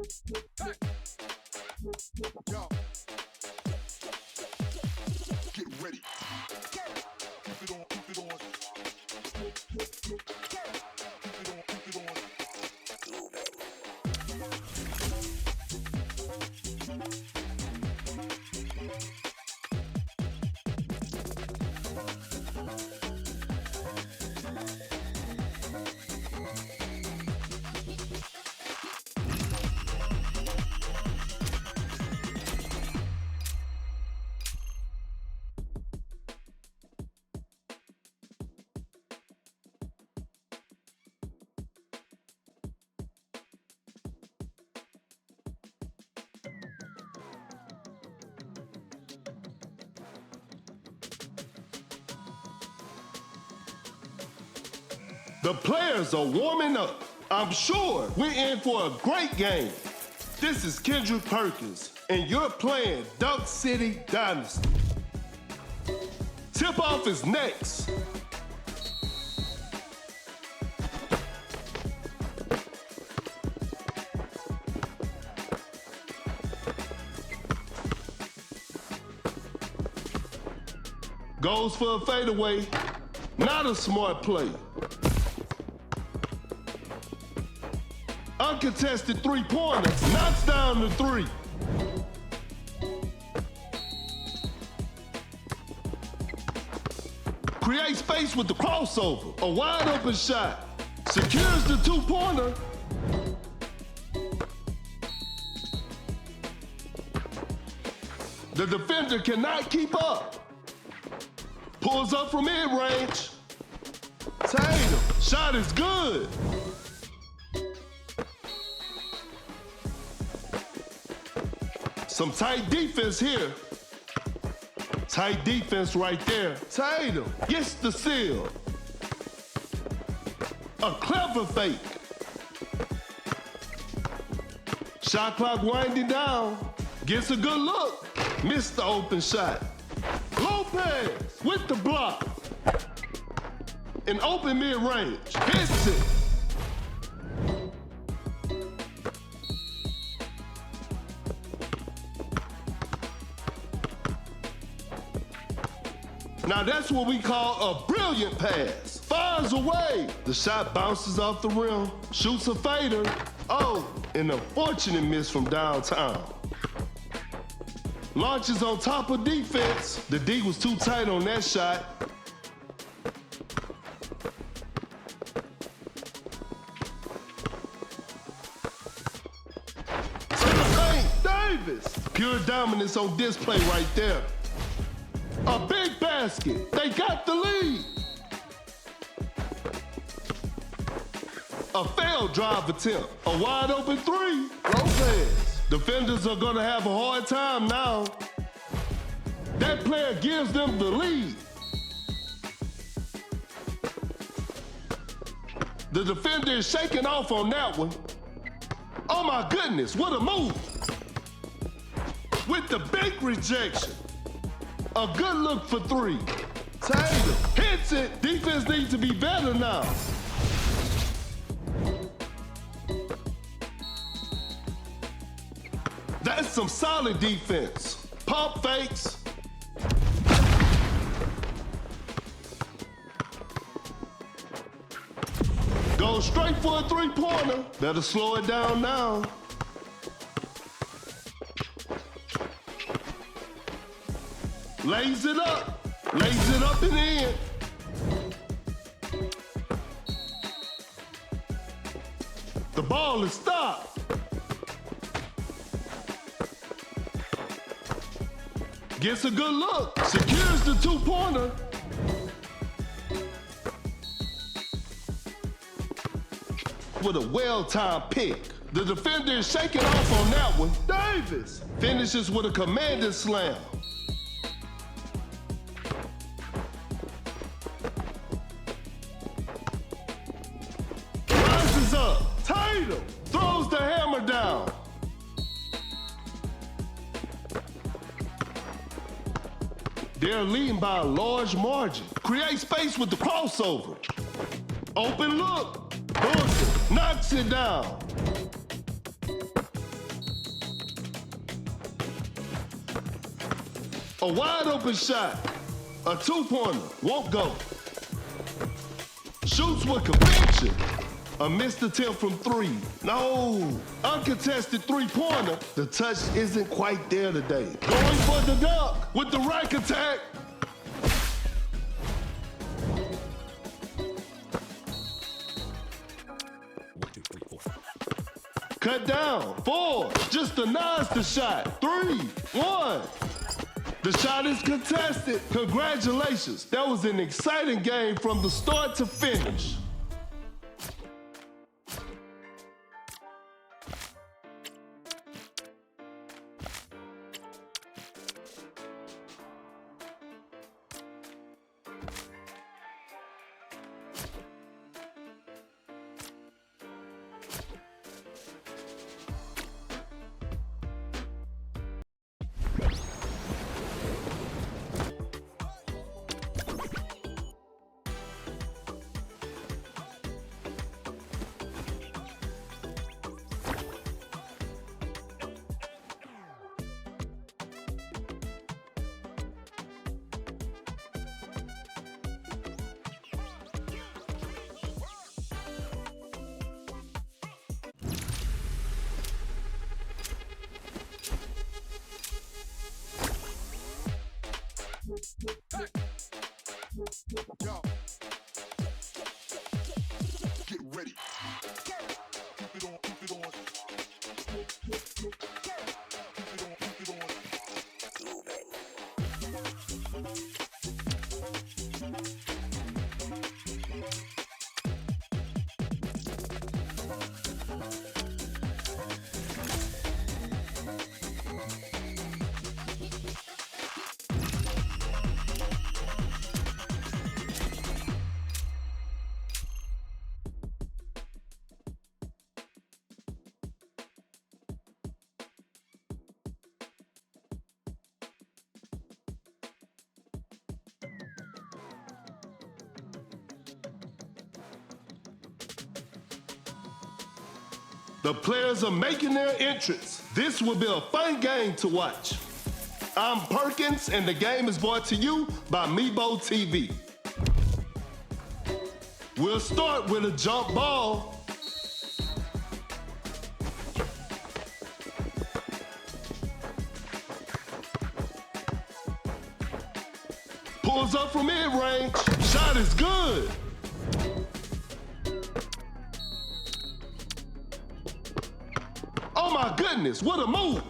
Yo. Get ready. Keep it on, keep it on. Keep it on, keep it on. The players are warming up. I'm sure we're in for a great game. This is Kendrick Perkins, and you're playing Dunk City Dynasty. Tip-off is next. Goes for a fadeaway. Not a smart play. Uncontested three-pointer, knocks down the three. Create space with the crossover, a wide open shot. Secures the two-pointer. The defender cannot keep up. Pulls up from mid-range. Tatum, shot is good. Some tight defense here. Tight defense right there. Tatum gets the seal. A clever fake. Shot clock winding down. Gets a good look. Missed the open shot. Lopez with the block. An open mid-range. Hits it. Now that's what we call a brilliant pass. Fires away. The shot bounces off the rim, shoots a fader. Oh, an unfortunate miss from downtown. Launches on top of defense. The D was too tight on that shot. To the paint, Davis. Pure dominance on display right there. A big basket. They got the lead. A failed drive attempt. A wide open three. Lopez. Defenders are gonna have a hard time now. That player gives them the lead. The defender is shaking off on that one. Oh my goodness, what a move. With the big rejection. A good look for three. Tatum hits it. Defense needs to be better now. That's some solid defense. Pump fakes. Goes straight for a three-pointer. Better slow it down now. Lays it up and in. The ball is stopped. Gets a good look, secures the two-pointer. With a well-timed pick. The defender is shaking off on that one. Davis finishes with a commanding slam. Up. Tatum throws the hammer down. They're leading by a large margin. Create space with the crossover. Open look. Booker knocks it down. A wide open shot. A two-pointer. Won't go. Shoots with conviction. A missed attempt from three. No. Uncontested three-pointer. The touch isn't quite there today. Going for the dunk with the rack attack. Cut down. 4. Just denies the shot. 3, 1. The shot is contested. Congratulations. That was an exciting game from the start to finish. Hey. Yo. Get ready. Keep it on, keep it on. Keep it on, keep it on. The players are making their entrance. This will be a fun game to watch. I'm Perkins, and the game is brought to you by Mebo TV. We'll start with a jump ball. Pulls up from mid-range. Shot is good. Oh my goodness, what a move.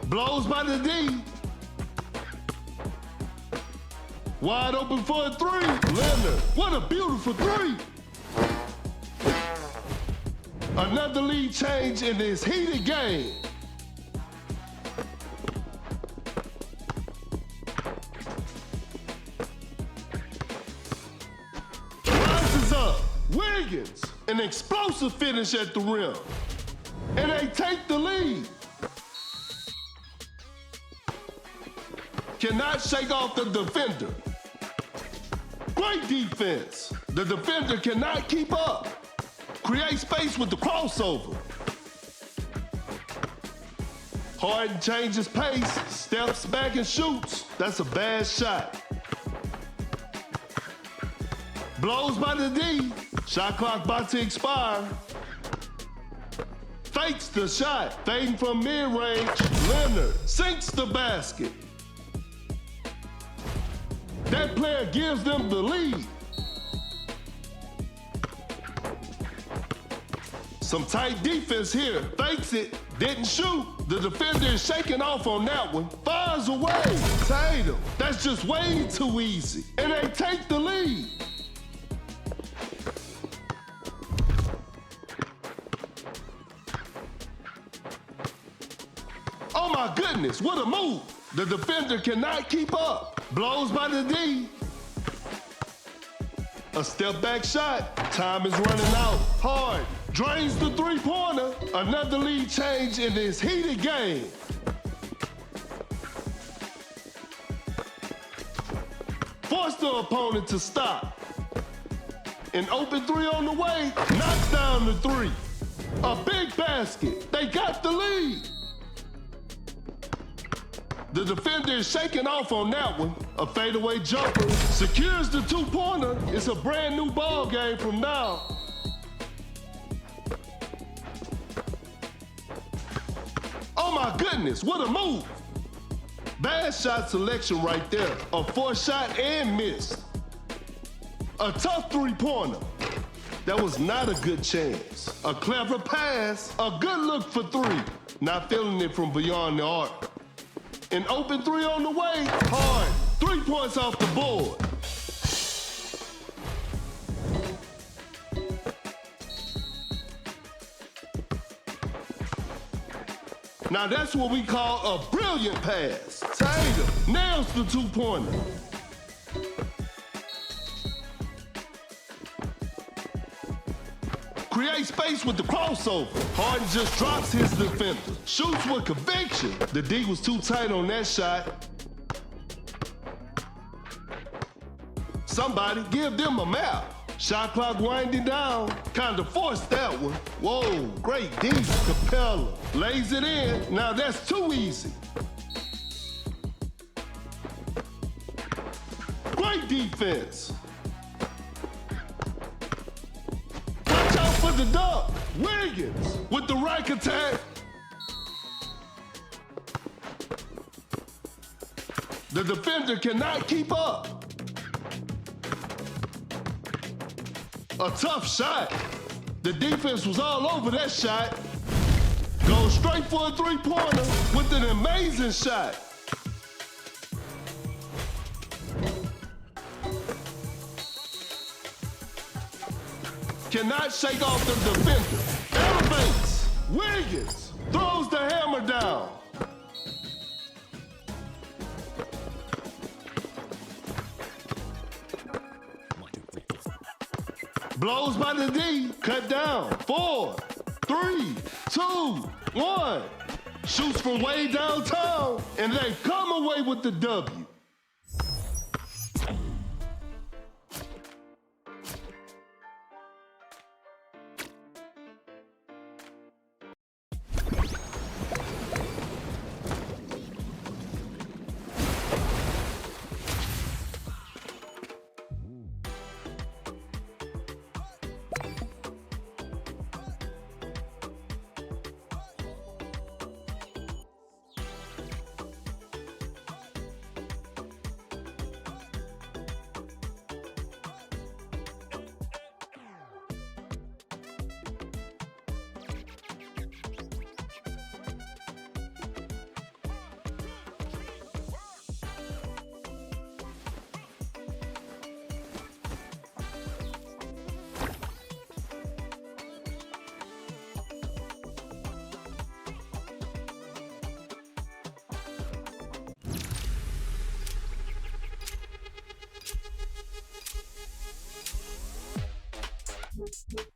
Blows by the D. Wide open for a three. Leonard, what a beautiful three. Another lead change in this heated game. Rises up. Wiggins, an explosive finish at the rim. And they take the lead. Cannot shake off the defender. Great defense. The defender cannot keep up. Create space with the crossover. Harden changes pace, steps back and shoots. That's a bad shot. Blows by the D. Shot clock about to expire. Fakes the shot, fading from mid-range. Leonard sinks the basket. That player gives them the lead. Some tight defense here. Fakes it, didn't shoot. The defender is shaking off on that one. Fires away. Tatum, that's just way too easy. And they take the lead. Oh my goodness, what a move. The defender cannot keep up. Blows by the D. A step back shot. Time is running out. Hard. Drains the three-pointer. Another lead change in this heated game. Force the opponent to stop. An open three on the way. Knocks down the three. A big basket. They got the lead. The defender is shaking off on that one. A fadeaway jumper secures the two-pointer. It's a brand new ball game from now. Oh my goodness, what a move. Bad shot selection right there. A forced shot and missed. A tough three-pointer. That was not a good chance. A clever pass, a good look for three. Not feeling it from beyond the arc. An open three on the way, hard. 3 points off the board. Now that's what we call a brilliant pass. Tatum nails the two-pointer. Create space with the crossover. Harden just drops his defender. Shoots with conviction. The D was too tight on that shot. Somebody give them a map. Shot clock winding down. Kinda forced that one. Whoa, great D. Capella lays it in. Now that's too easy. Great defense. Watch out for the dunk. Wiggins with the rack attack. The defender cannot keep up. A tough shot. The defense was all over that shot. Goes straight for a three-pointer with an amazing shot. Cannot shake off the defender. Elevates. Wiggins throws the hammer down. Blows by the D, cut down. 4, 3, 2, 1. Shoots from way downtown, and they come away with the W.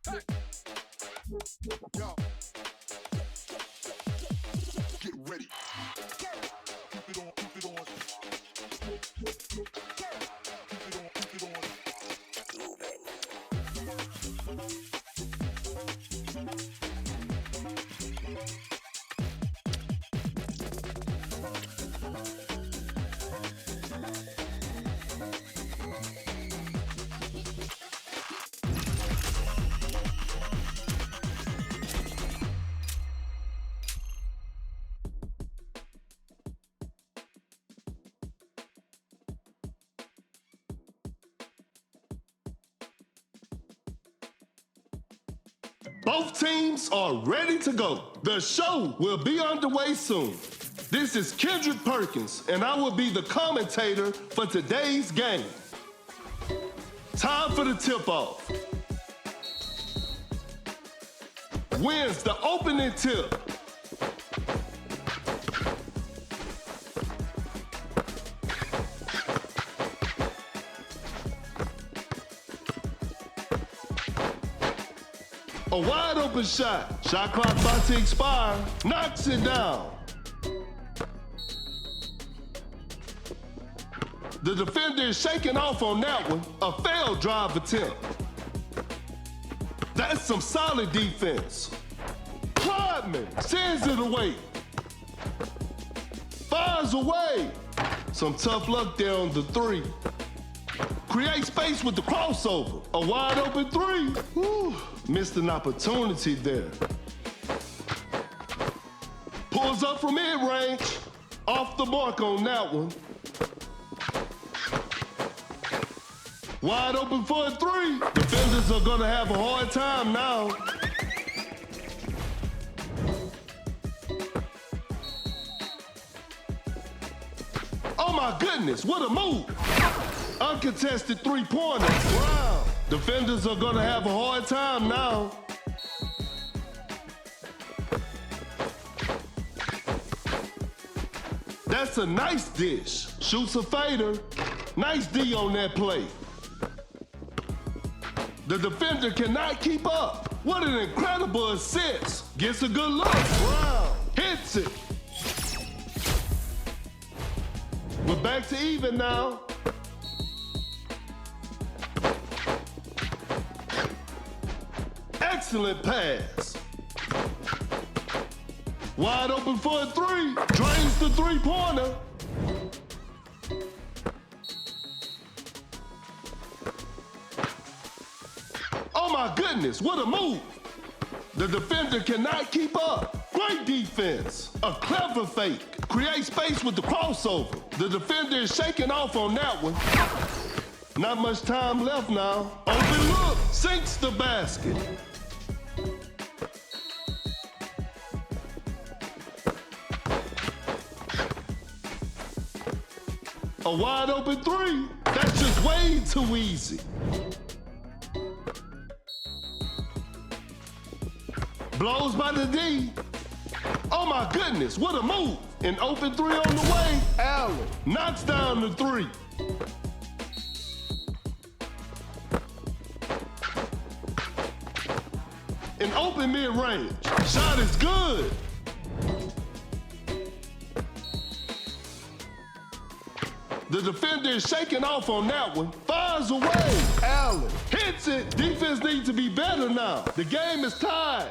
Hey. Yo. Get ready. Keep it on, keep it on. Keep it on, keep it on. Both teams are ready to go. The show will be underway soon. This is Kendrick Perkins, and I will be the commentator for today's game. Time for the tip-off. Wins the opening tip. A wide open shot. Shot clock about to expire. Knocks it down. The defender is shaking off on that one. A failed drive attempt. That's some solid defense. Clodman sends it away. fires away. Some tough luck there on the three. Create space with the crossover. A wide open three. Whew. Missed an opportunity there. Pulls up from mid-range. Off the mark on that one. Wide open for a three. Defenders are gonna have a hard time now. Oh my goodness, what a move. Uncontested three-pointer. Wow. Defenders are gonna have a hard time now. That's a nice dish. Shoots a fader. Nice D on that play. The defender cannot keep up. What an incredible assist. Gets a good look. Wow. Hits it. We're back to even now. Excellent pass. Wide open for a three. Drains the three-pointer. Oh my goodness, what a move. The defender cannot keep up. Great defense. A clever fake. Create space with the crossover. The defender is shaking off on that one. Not much time left now. Open look. Sinks the basket. A wide open three. That's just way too easy. Blows by the D. Oh my goodness, what a move. An open three on the way. Allen knocks down the three. An open mid-range. Shot is good. The defender is shaking off on that one. Fires away. Allen hits it. Defense needs to be better now. The game is tied.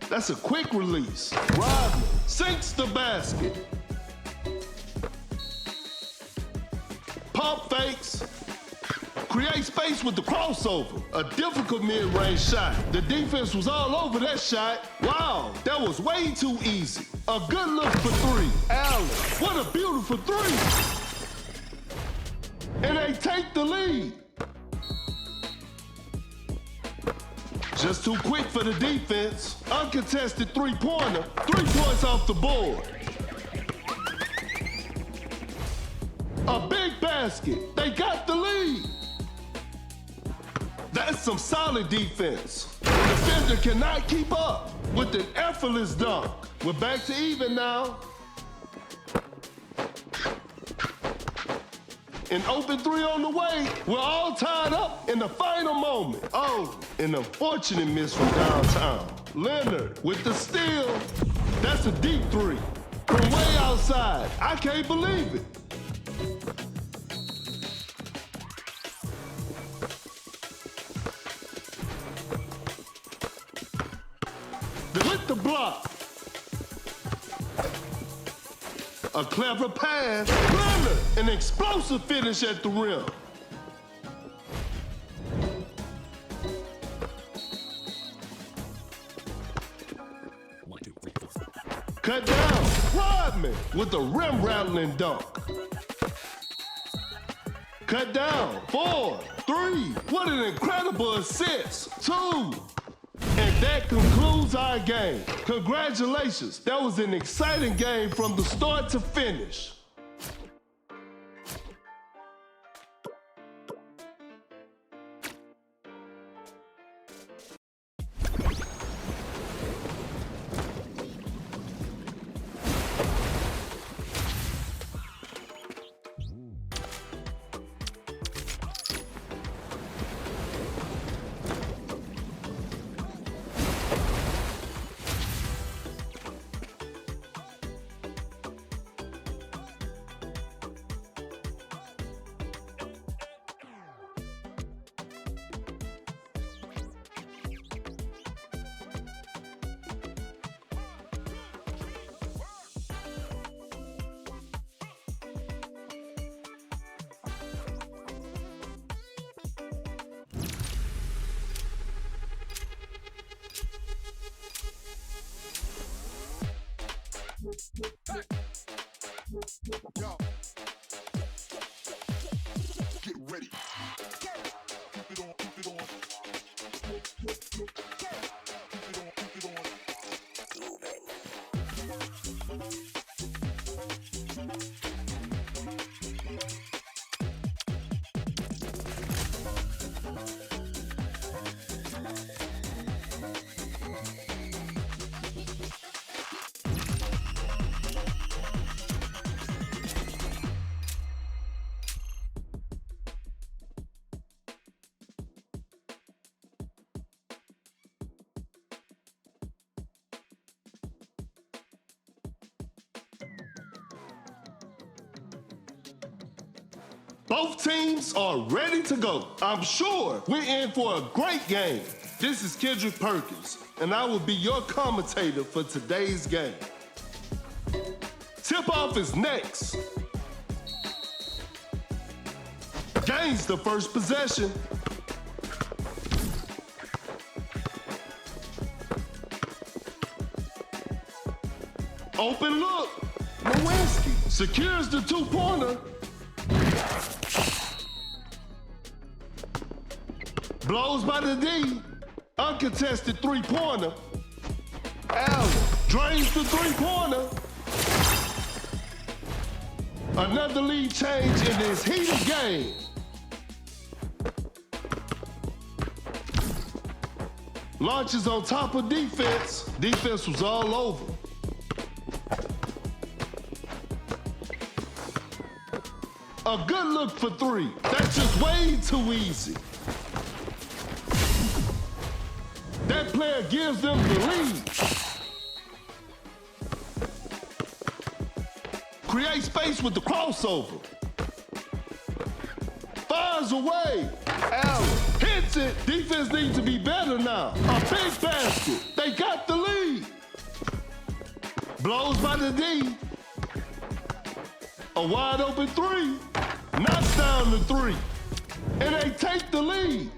That's a quick release. Rodman sinks the basket. Pump fakes. Create space with the crossover. A difficult mid-range shot. The defense was all over that shot. Wow, that was way too easy. A good look for three. Allen, what a beautiful three. And they take the lead. Just too quick for the defense. Uncontested three-pointer. 3 points off the board. A big basket. They got the lead. That's some solid defense. The defender cannot keep up with an effortless dunk. We're back to even now. An open three on the way. We're all tied up in the final moment. Oh, an unfortunate miss from downtown. Leonard with the steal. That's a deep three. From way outside. I can't believe it. With the block. A clever pass. Leonard, an explosive finish at the rim. Cut down. Rodman with a rim-rattling dunk. Cut down. 4, 3. What an incredible assist. 2. And that concludes our game. Congratulations. That was an exciting game from the start to finish. Yo. Get ready. Keep it on, keep it on. Keep it on, keep it on. Both teams are ready to go. I'm sure we're in for a great game. This is Kendrick Perkins, and I will be your commentator for today's game. Tip-off is next. Gains the first possession. Open look. Lewinsky secures the two-pointer. Blows by the D. Uncontested three-pointer. Allen drains the three-pointer. Another lead change in this heated game. Launches on top of defense. Defense was all over. A good look for three. That's just way too easy. That player gives them the lead. Create space with the crossover. Fires away. Allen hits it. Defense needs to be better now. A big basket. They got the lead. Blows by the D. A wide open three. Knocks down the three. And they take the lead.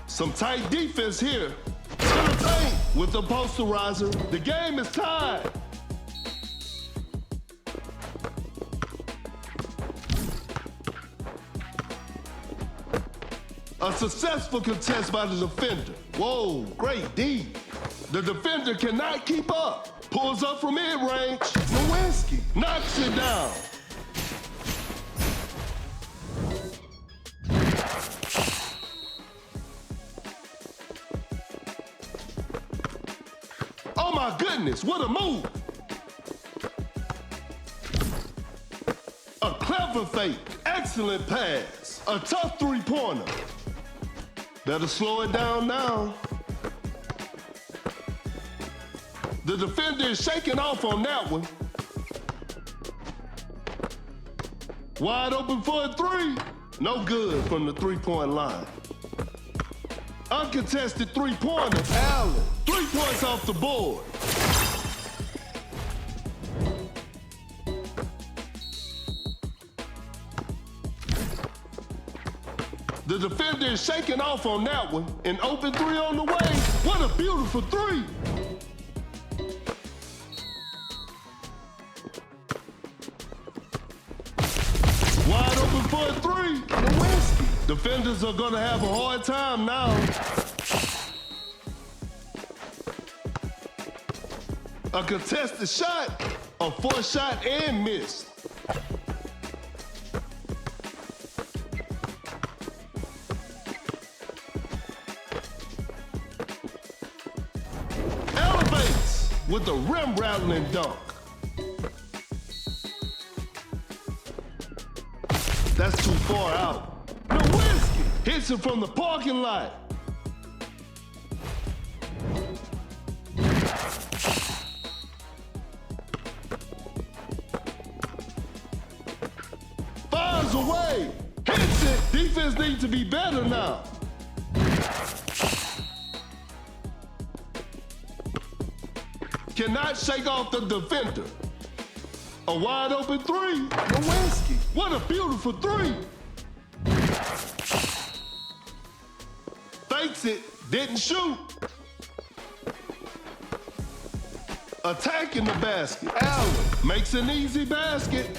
Some tight defense here. To the paint with the posterizer. The game is tied. A successful contest by the defender. Whoa, great D. The defender cannot keep up. Pulls up from mid-range. Lewinsky knocks it down. Oh my goodness, what a move. A clever fake, excellent pass. A tough three-pointer. Better slow it down now. The defender is shaking off on that one. Wide open for a three. No good from the three-point line. Uncontested three-pointer. Allen, 3 points off the board. The defender is shaking off on that one. An open three on the way. What a beautiful three. Wide open for a three. Lewinsky. Defenders are gonna have a hard time now. A contested shot, a forced shot and missed. Elevates with a rim rattling dunk. That's too far out. Lewinsky hits it from the parking lot. Fires away. Hits it. Defense needs to be better now. Cannot shake off the defender. A wide open three. Lewinsky. What a beautiful three. Fakes it, didn't shoot. Attacking the basket. Allen makes an easy basket.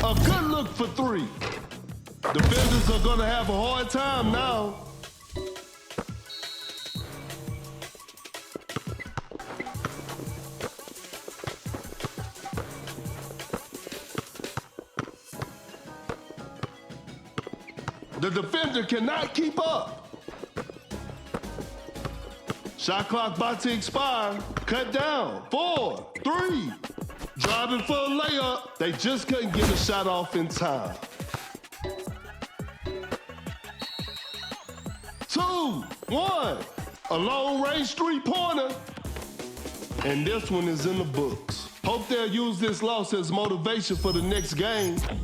A good look for three. Defenders are gonna have a hard time now. The defender cannot keep up. Shot clock about to expire. Cut down. 4, 3. Driving for a layup. They just couldn't get a shot off in time. 2, 1. A long-range three-pointer. And this one is in the books. Hope they'll use this loss as motivation for the next game. Hey!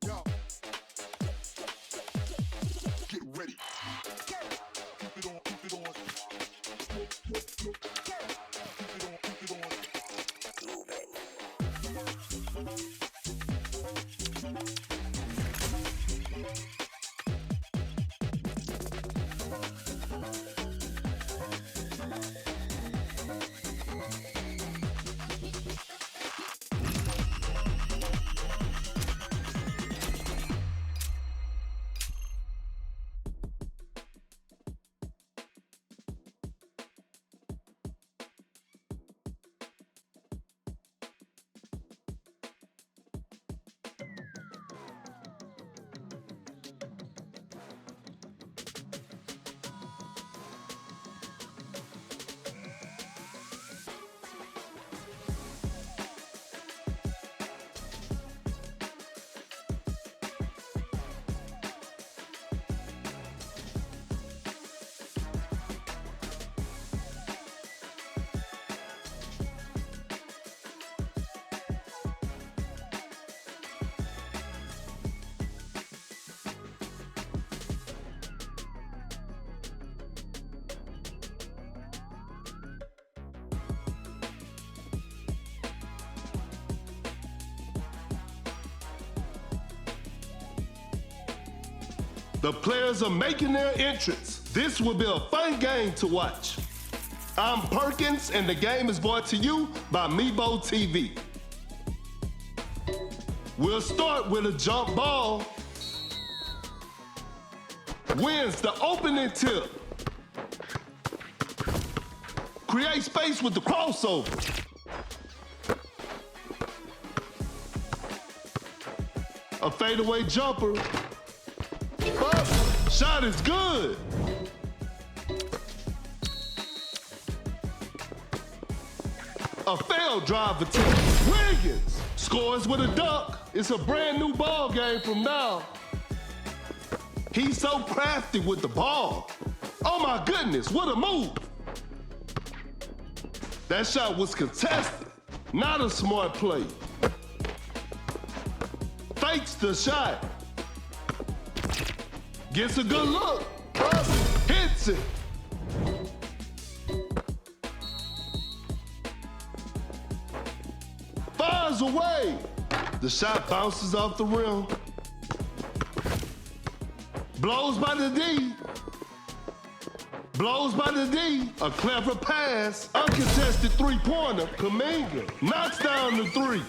Yo. Get ready. Keep it on, keep it on. Keep it on, keep it on. The players are making their entrance. This will be a fun game to watch. I'm Perkins, and the game is brought to you by Meebo TV. We'll start with a jump ball. Wins the opening tip. Create space with the crossover. A fadeaway jumper. Shot is good. A failed drive attempt. Wiggins scores with a dunk. It's a brand new ball game from now. He's so crafty with the ball. Oh my goodness, what a move. That shot was contested, not a smart play. Fakes the shot. Gets a good look. Hits it. The shot bounces off the rim. Blows by the D. Blows by the D. A clever pass. Uncontested three-pointer. Kuminga knocks down the three.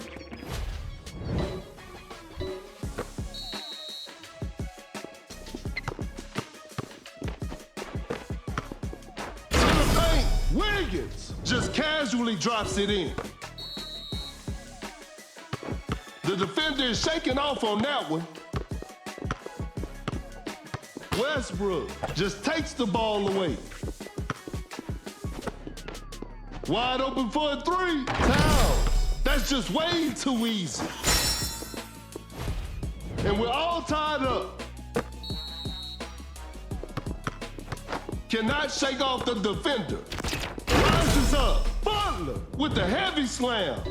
To the paint. Wiggins just casually drops it in. The defender is shaking off on that one. Westbrook just takes the ball away. Wide open for a three. Towns. That's just way too easy. And we're all tied up. Cannot shake off the defender. Rises up. Butler with the heavy slam.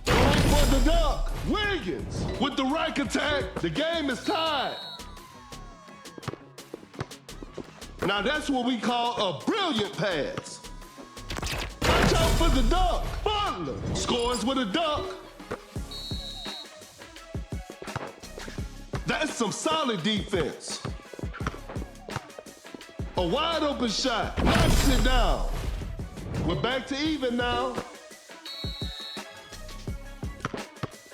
Going for the dunk. Wiggins with the right attack. The game is tied. Now that's what we call a brilliant pass. Watch out for the dunk. Butler scores with a dunk. That's some solid defense. A wide open shot. Knocks it down. We're back to even now.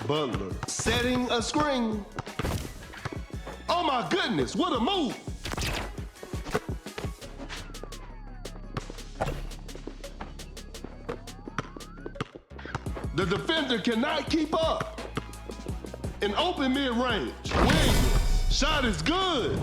Butler setting a screen. Oh my goodness, what a move. The defender cannot keep up. An open mid-range. Wiggins, shot is good.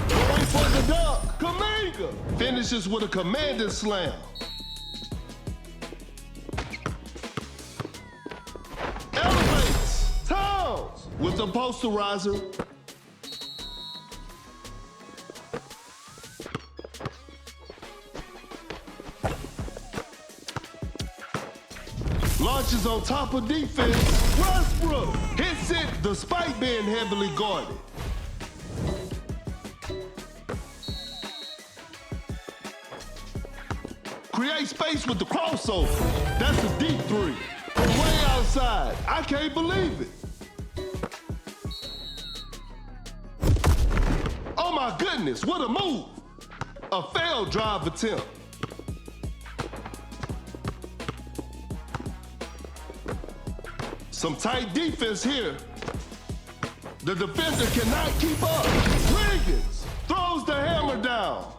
Going for the dunk. Kuminga finishes with a commanding slam. Elevates. Towns with the posterizer. Launches on top of defense. Westbrook hits it despite being heavily guarded. Create space with the crossover. That's a deep three. From way outside. I can't believe it. Oh my goodness, what a move. A failed drive attempt. Some tight defense here. The defender cannot keep up. Wiggins throws the hammer down.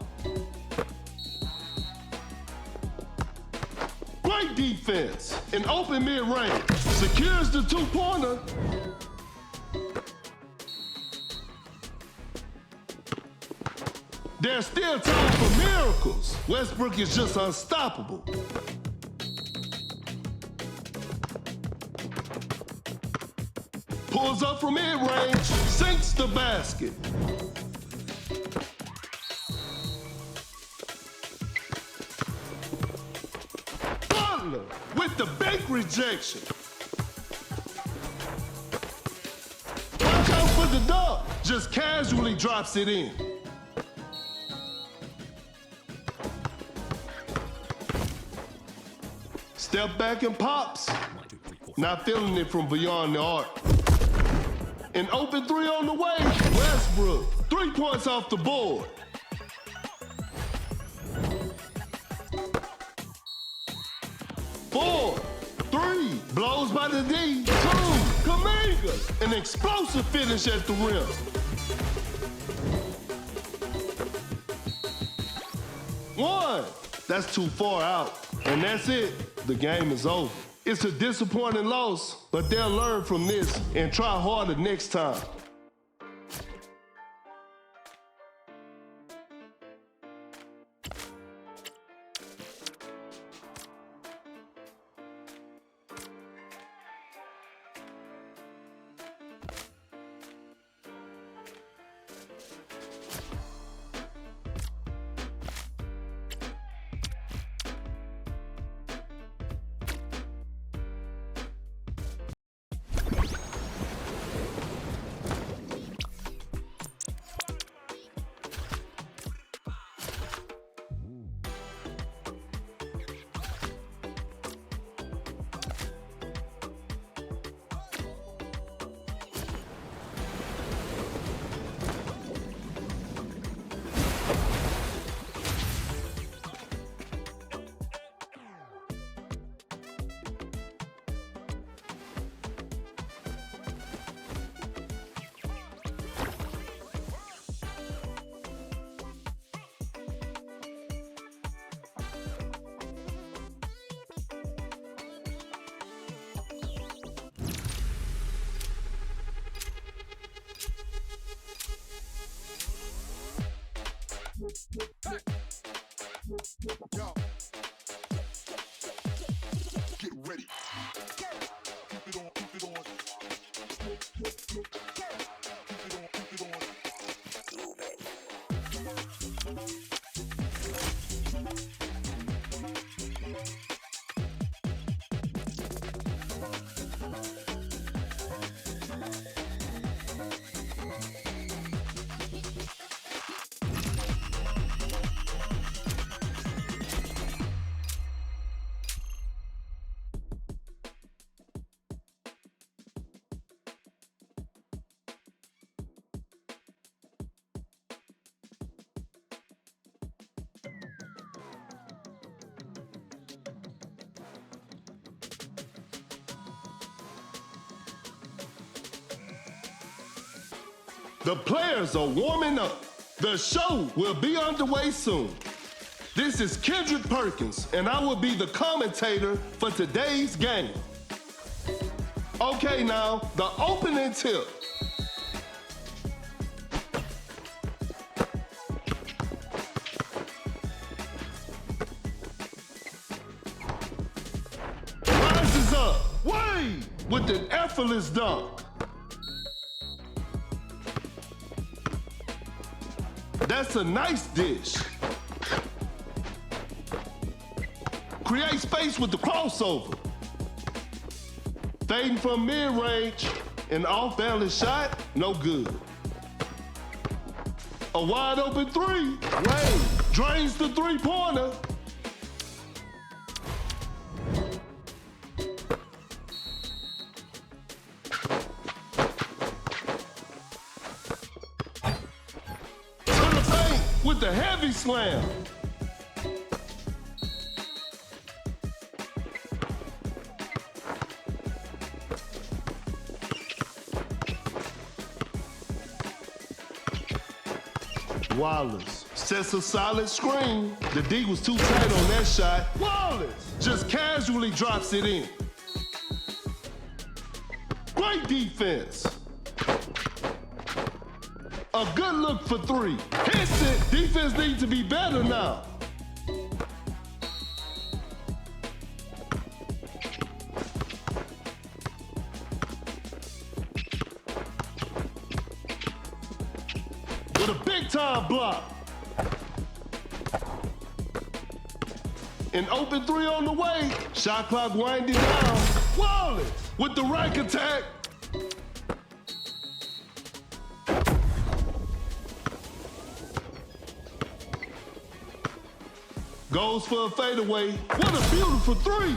Great defense. An open mid-range. Secures the two-pointer. There's still time for miracles. Westbrook is just unstoppable. Pulls up from mid-range, sinks the basket. Butler with the big rejection. Watch out for the dunk. Just casually drops it in. Step back and pops. Not feeling it from beyond the arc. An open three on the way. Westbrook, 3 points off the board. Four, three, blows by the D. Two, Kuminga, an explosive finish at the rim. One, that's too far out. And that's it, the game is over. It's a disappointing loss, but they'll learn from this and try harder next time. ready. Keep it on, keep it on. Keep it on, keep it on. The players are warming up. The show will be underway soon. This is Kendrick Perkins, and I will be the commentator for today's game. Okay, now, the opening tip. Rises up, Wade, with an effortless dunk. That's a nice dish. Create space with the crossover. Fading from mid-range, an off-balance shot, no good. A wide open three, Wade drains the three-pointer. With the heavy slam. Wallace sets a solid screen. The D was too tight on that shot. Wallace just casually drops it in. Great defense. A good look for three. Hits it. Defense needs to be better now. With a big-time block. An open three on the way. Shot clock winding down. Wallace with the rack attack. Goes for a fadeaway. What a beautiful three.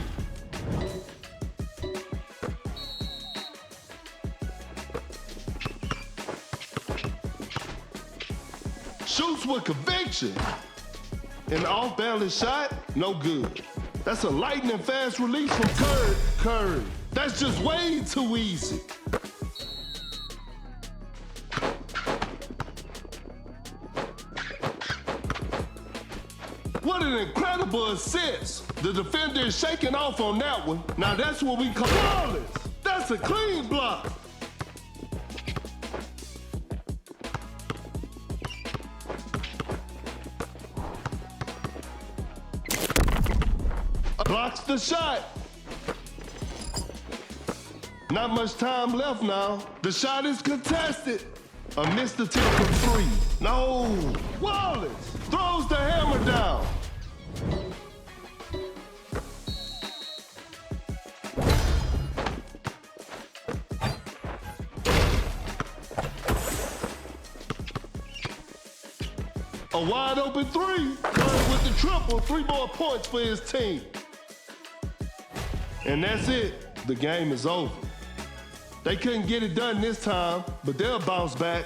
Shoots with conviction. An off-balance shot, no good. That's a lightning fast release from Curry. That's just way too easy. What an incredible assist. The defender is shaking off on that one. Now that's what we call flawless. That's a clean block. Blocks the shot. Not much time left now. The shot is contested. A missed attempt from three. No. Wallace throws the hammer down. A wide open three. Curry with the triple. 3 more points for his team. And that's it. The game is over. They couldn't get it done this time, but they'll bounce back.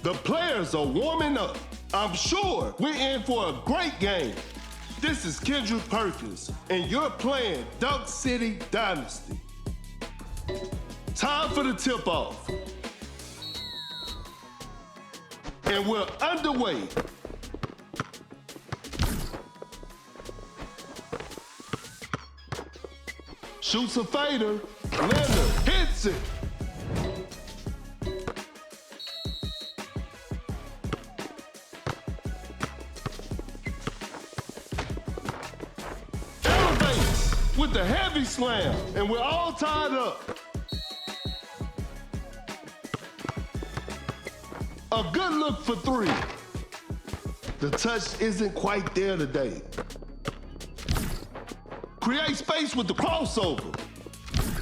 The players are warming up. I'm sure we're in for a great game. This is Kendrick Perkins, and you're playing Dunk City Dynasty. Time for the tip-off. And we're underway. Shoots a fader. Leonard hits it. Elevates with the heavy slam, and we're all tied up. A good look for three. The touch isn't quite there today. Create space with the crossover.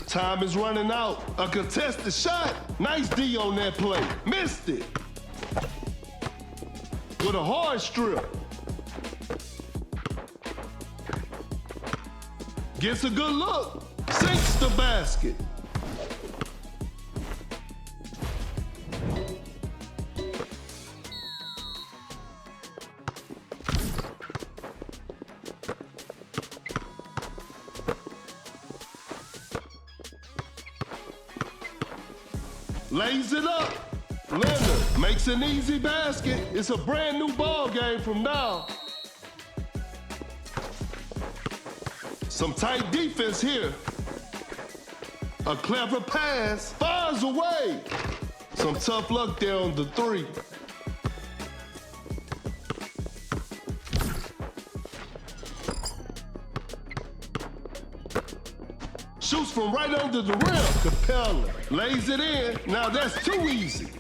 Time is running out. A contested shot. Nice D on that play. Missed it. With a hard strip. Gets a good look. Sinks the basket. Lays it up. Leonard makes an easy basket. It's a brand new ball game from now. Some tight defense here. A clever pass. Fires away. Some tough luck there on the three. Shoots from right under the rim. Capella lays it in. Now that's too easy.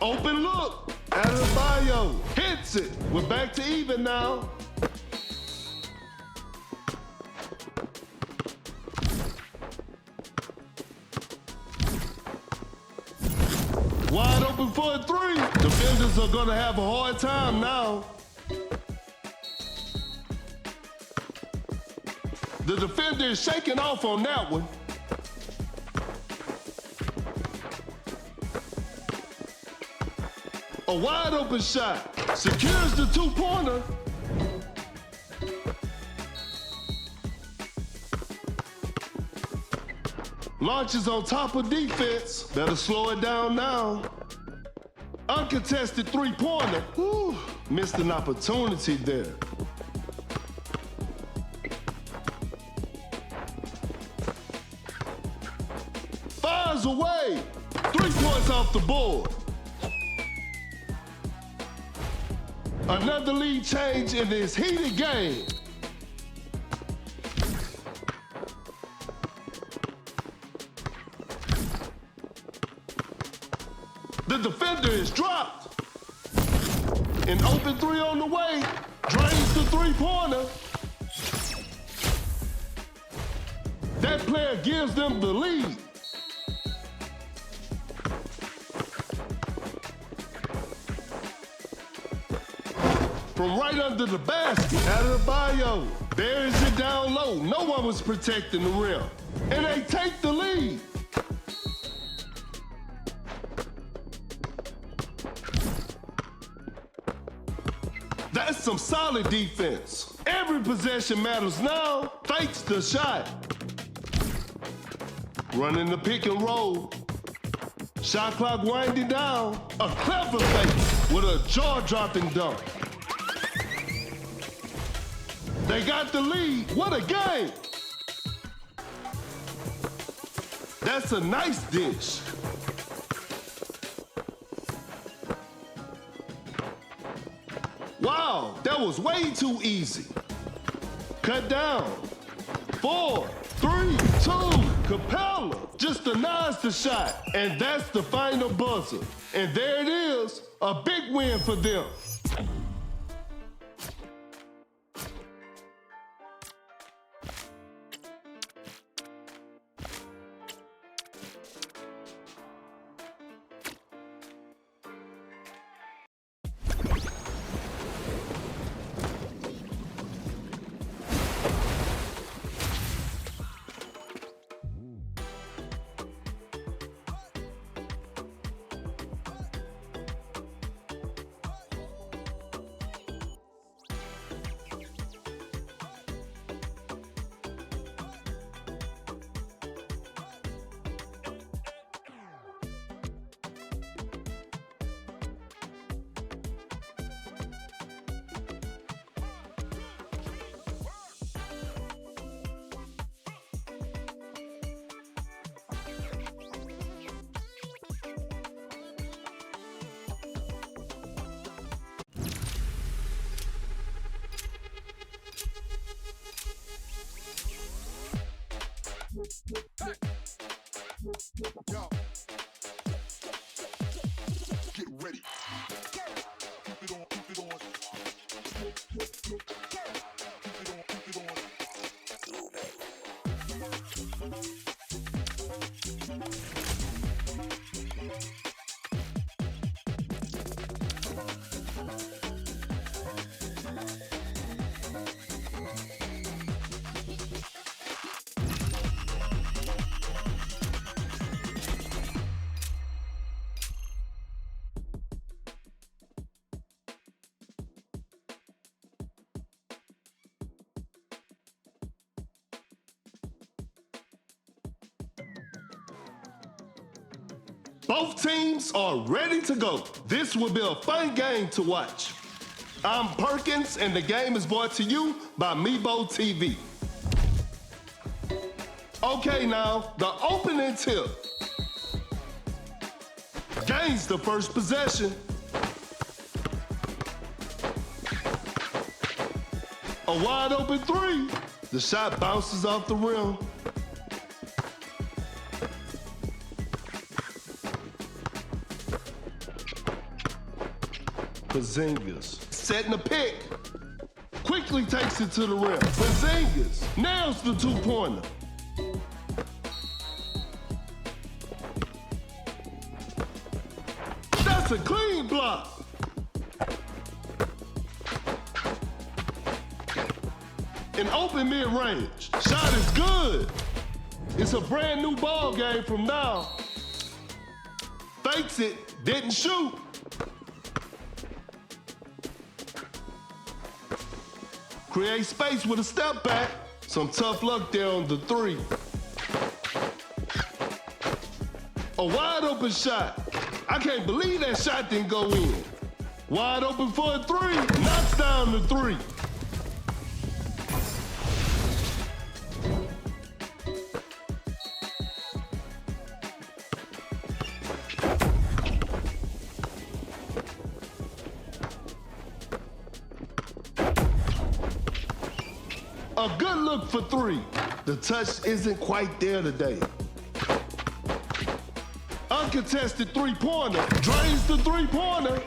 Open look. Adebayo hits it. We're back to even now. Wide open for a three. Defenders are gonna have a hard time now. The defender is shaking off on that one. A wide open shot. Secures the two-pointer. Launches on top of defense. Better slow it down now. Uncontested three-pointer. Whew, missed an opportunity there. Fires away. 3 points off the board. Another lead change in this heated game. The defender is dropped. An open three on the way. Drains the three-pointer. That player gives them the lead. From right under the basket, Adebayo buries it down low. No one was protecting the rim. And they take the lead. That's some solid defense. Every possession matters now. Fakes the shot. Running the pick and roll. Shot clock winding down. A clever fake with a jaw-dropping dunk. They got the lead. What a game. That's a nice dish. Wow, that was way too easy. Cut down. 4, 3, 2, Capella. Just denies the shot. And that's the final buzzer. And there it is, a big win for them. now. Get ready. Keep it on, keep it on. Keep it on, keep it on. Both teams are ready to go. This will be a fun game to watch. I'm Perkins, and the game is brought to you by Meebo TV. Okay, now, the opening tip. Gains the first possession. A wide open three. The shot bounces off the rim. Porzingis setting a pick. Quickly takes it to the rim. Porzingis nails the two-pointer. That's a clean block. An open mid-range. Shot is good. It's a brand new ball game from now. Fakes it, didn't shoot. Create space with a step back. Some tough luck there on the three. A wide open shot. I can't believe that shot didn't go in. Wide open for a three. Knocks down the three. A good look for three. The touch isn't quite there today. Uncontested three-pointer. Drains the three-pointer.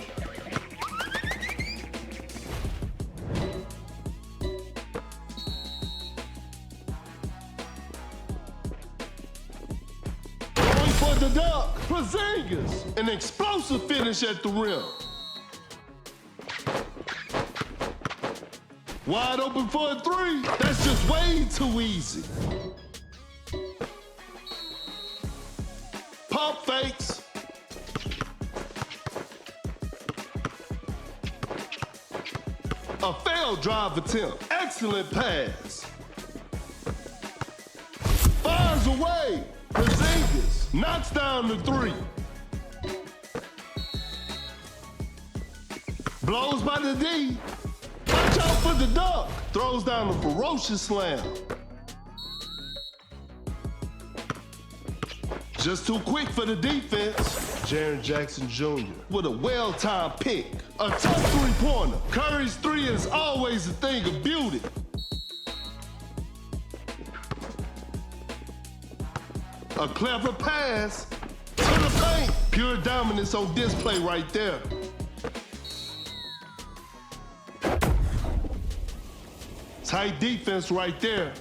Going for the dunk. Porzingis. An explosive finish at the rim. Wide open for a three. That's just way too easy. Pump fakes. A failed drive attempt. Excellent pass. Fires away. Porzingis knocks down the three. Blows by the D. Watch out for the dunk. Throws down a ferocious slam. Just too quick for the defense. Jaren Jackson Jr. with a well-timed pick. A tough three-pointer. Curry's three is always a thing of beauty. A clever pass to the paint. Pure dominance on display right there. Tight defense right there.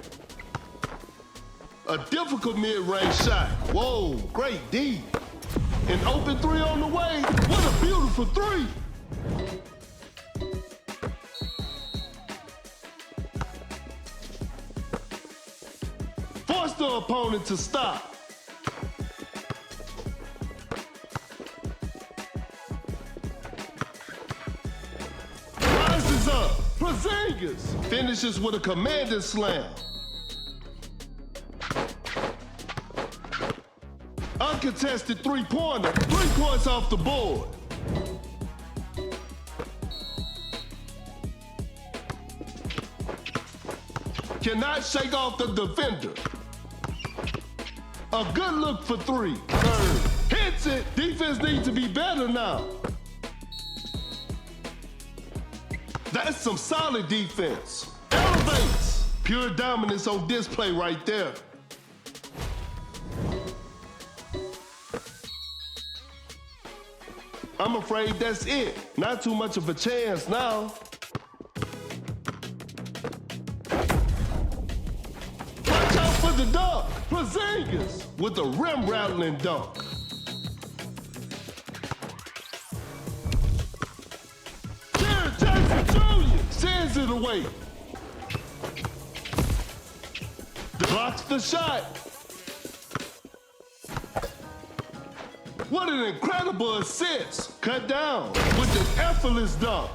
A difficult mid-range shot. Whoa, great D. An open three on the way. What a beautiful three. Forced the opponent to stop. Rises up. Porzingis finishes with a commanding slam. Uncontested three-pointer. 3 points off the board. Cannot shake off the defender. A good look for three. Third. Hits it. Defense needs to be better now. That's some solid defense. Elevates. Pure dominance on display right there. I'm afraid that's it. Not too much of a chance now. Watch out for the dunk. Porzingis with a rim-rattling dunk. Jared Jackson Jr. sends it away. Blocks the shot. What an incredible assist. Cut down with an effortless dunk.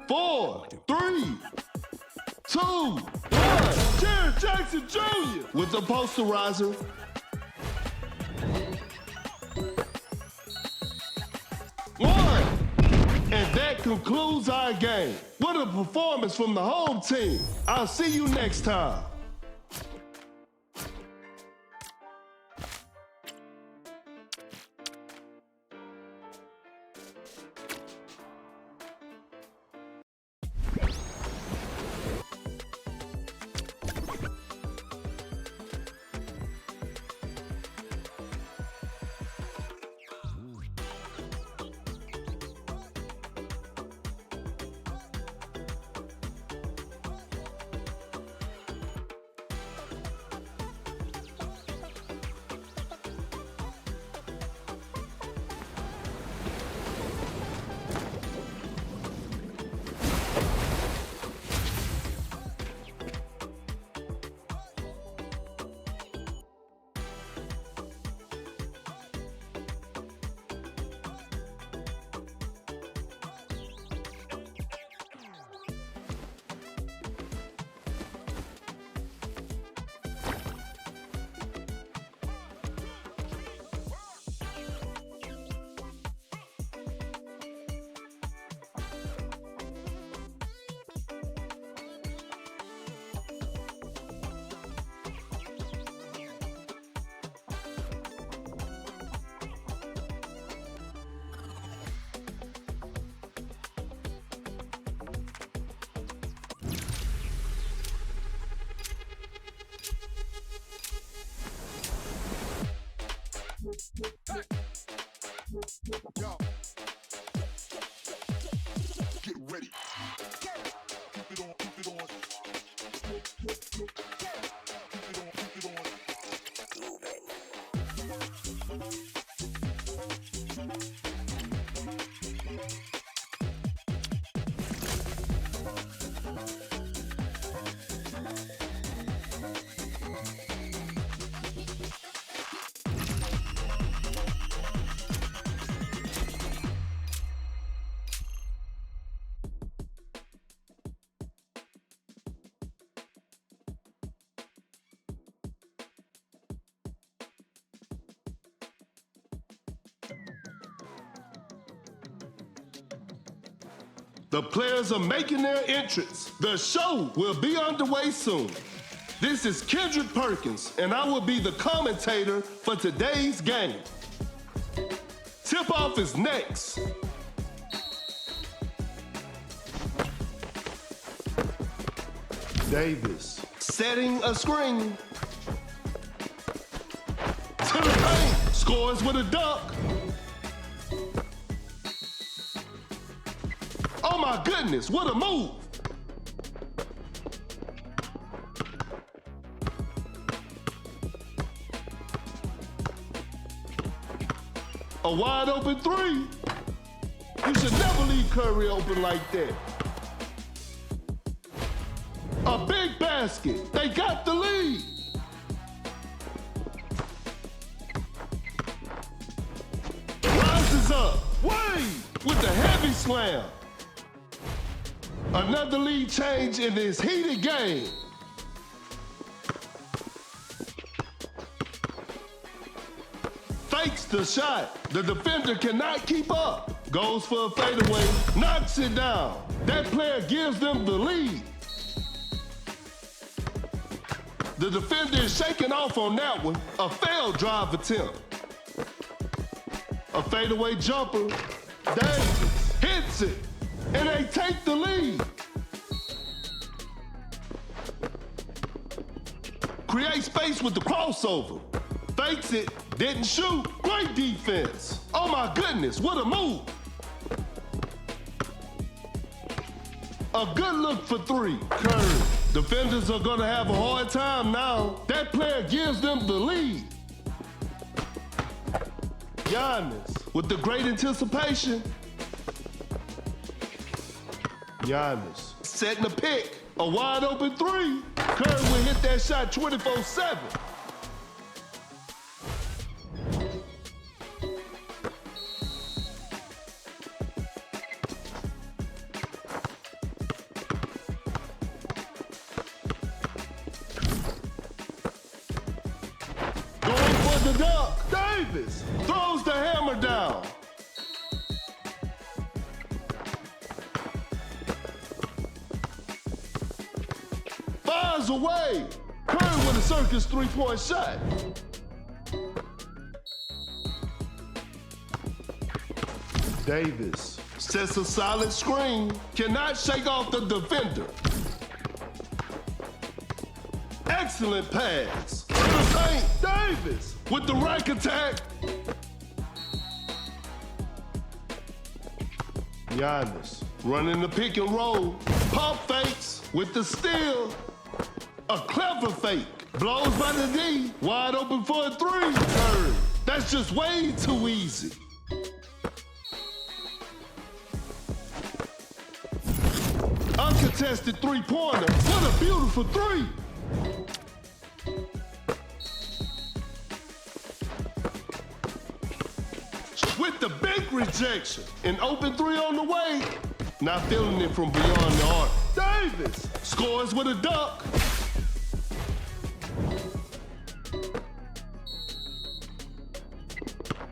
4, 3, 2, 1. Jared Jackson Jr. with the posterizer. One. And that concludes our game. What a performance from the home team. I'll see you next time. Hey. Yo. Get ready. Keep it on, keep it on. Keep it on, keep it on. The players are making their entrance. The show will be underway soon. This is Kendrick Perkins, and I will be the commentator for today's game. Tip-off is next. Davis setting a screen. To the paint, scores with a dunk. Oh my goodness, what a move! A wide open three. You should never leave Curry open like that. A big basket. They got the lead. Rises up. Wade with the heavy slam. Another lead change in this heated game. Fakes the shot. The defender cannot keep up. Goes for a fadeaway, knocks it down. That player gives them the lead. The defender is shaking off on that one. A failed drive attempt. A fadeaway jumper. Davis hits it. And they take the lead. Create space with the crossover. Fakes it, didn't shoot. Great defense. Oh my goodness, what a move. A good look for three. Curve. Defenders are gonna have a hard time now. That player gives them the lead. Giannis with the great anticipation. Giannis setting a pick. A wide open three. Curry will hit that shot 24/7. Going for the dunk. Davis throws the hammer down. Fires away. Curry with a circus three-point shot. Davis sets a solid screen. Cannot shake off the defender. Excellent pass. To the paint. Davis with the rack attack. Giannis running the pick and roll. Pump fakes with the steal. A clever fake. Blows by the D. Wide open for a three. Curry. That's just way too easy. Uncontested three-pointer. What a beautiful three. With the big rejection. An open three on the way. Not feeling it from beyond the arc. Davis scores with a dunk.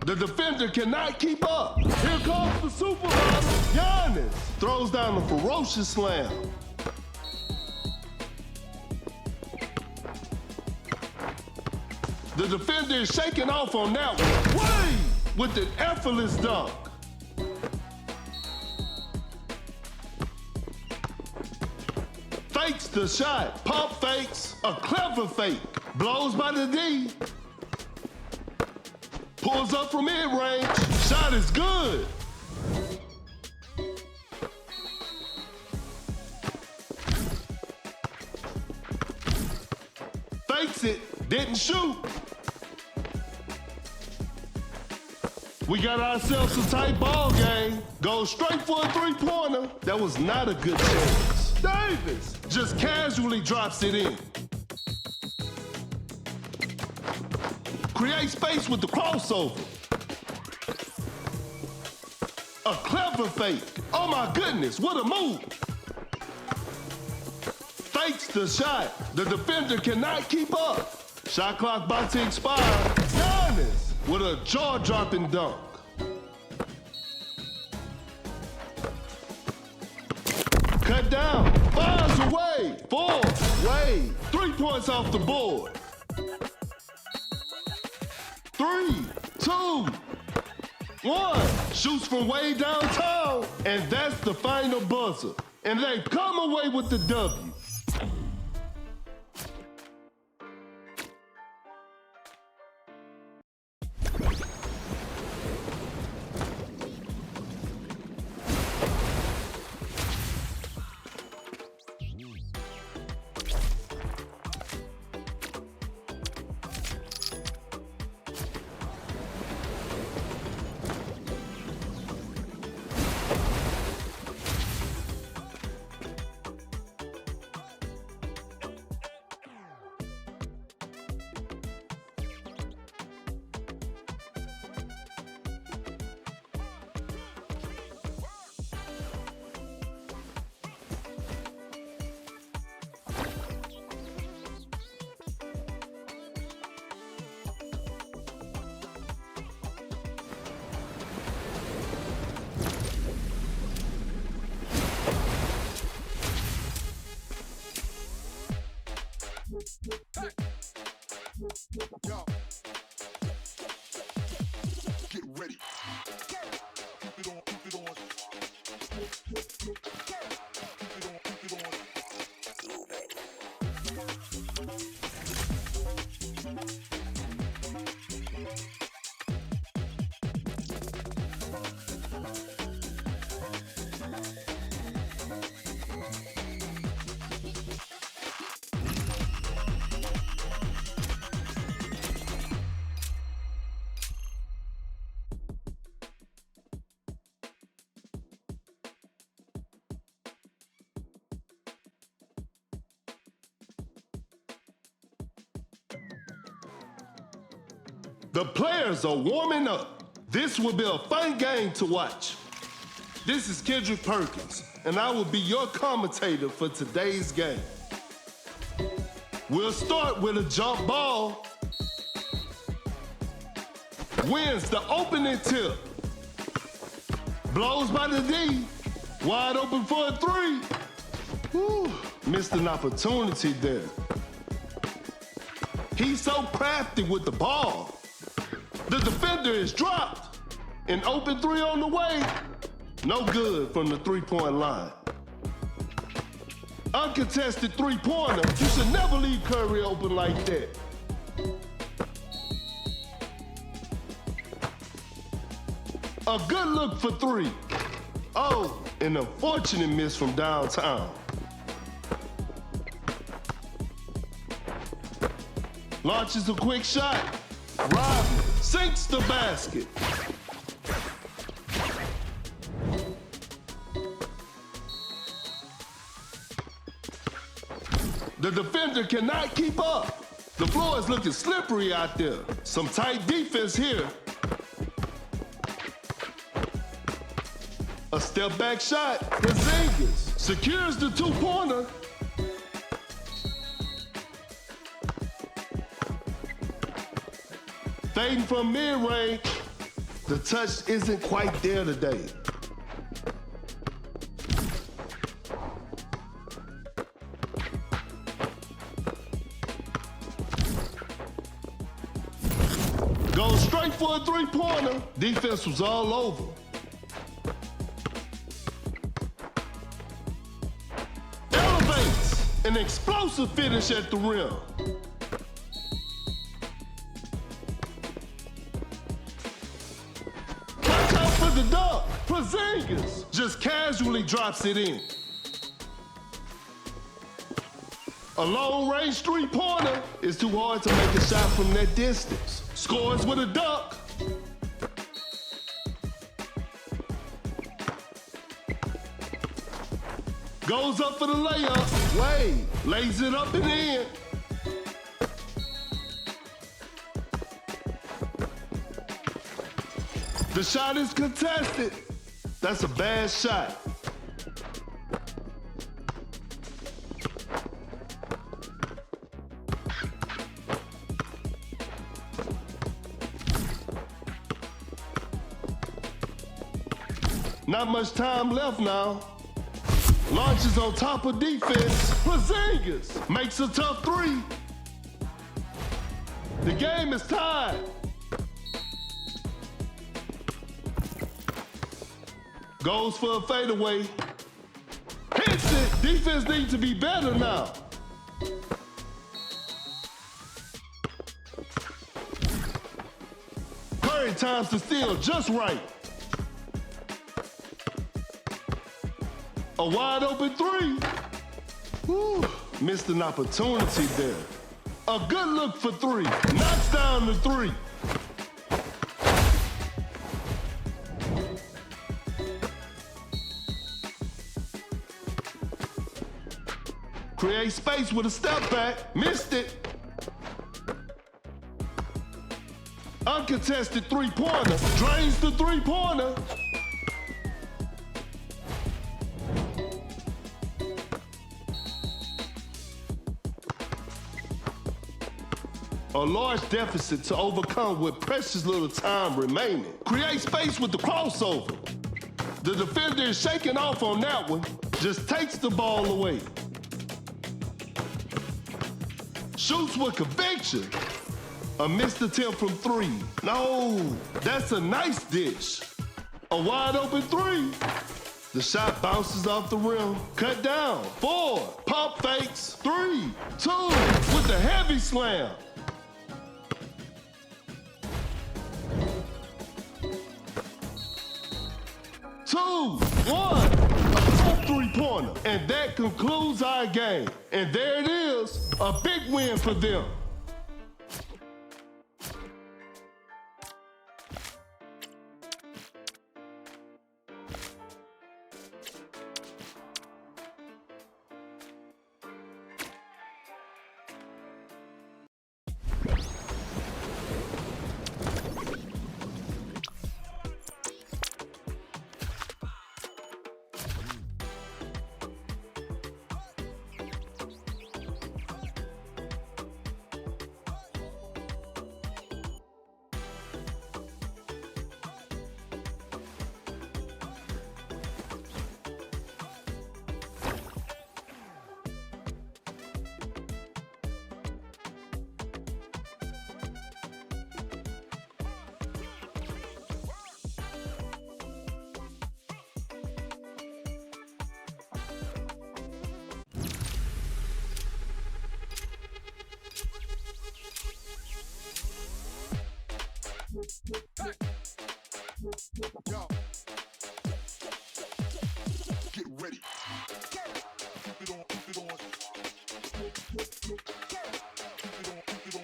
The defender cannot keep up. Here comes the supervisor. Giannis throws down a ferocious slam. The defender is shaking off on that one. Wade with an effortless dunk. Fakes the shot. Pump fakes. A clever fake. Blows by the D. Pulls up from mid-range. Shot is good. Fakes it. Didn't shoot. We got ourselves a tight ball game. Goes straight for a three-pointer. That was not a good chance. Davis just casually drops it in. Create space with the crossover. A clever fake. Oh my goodness, what a move. Fakes the shot. The defender cannot keep up. Shot clock about to expire. Giannis with a jaw-dropping dunk. Cut down. Fires away. Four. Wade. 3 points off the board. 3, 2, 1. Shoots from way downtown, and that's the final buzzer. And they come away with the W. Yo. Get ready. Keep it on, keep it on. Keep it on, keep it on. The players are warming up. This will be a fun game to watch. This is Kendrick Perkins, and I will be your commentator for today's game. We'll start with a jump ball. Wins the opening tip. Blows by the D. Wide open for a three. Whew, missed an opportunity there. He's so crafty with the ball. The defender is dropped. An open three on the way. No good from the three-point line. Uncontested three-pointer. You should never leave Curry open like that. A good look for three. Oh, an unfortunate miss from downtown. Launches a quick shot. Robin sinks the basket. The defender cannot keep up. The floor is looking slippery out there. Some tight defense here. A step back shot. Porzingis secures the two-pointer. Fading from mid-range. The touch isn't quite there today. Goes straight for a three-pointer. Defense was all over. Elevates. An explosive finish at the rim. Watch out for the dunk. Porzingis just casually drops it in. A long-range three-pointer is too hard to make a shot from that distance. Scores with a dunk. Goes up for the layup. Wade lays it up and in. The shot is contested. That's a bad shot. Not much time left now. Launches on top of defense. Porzingis makes a tough three. The game is tied. Goes for a fadeaway. Hits it. Defense needs to be better now. Curry times the steal just right. A wide open three. Whew, missed an opportunity there. A good look for three. Knocks down the three. Create space with a step back. Missed it. Uncontested three-pointer. Drains the three-pointer. A large deficit to overcome with precious little time remaining. Create space with the crossover. The defender is shaking off on that one. Just takes the ball away. Shoots with conviction. A missed attempt from three. No, that's a nice dish. A wide open three. The shot bounces off the rim. Cut down. 4. Pump fakes. 3, 2 with the heavy slam. 2, 1. A three-pointer. And that concludes our game. And there it is, a big win for them. Yo. Get ready. Keep it on, keep it on. Keep it on, keep it on.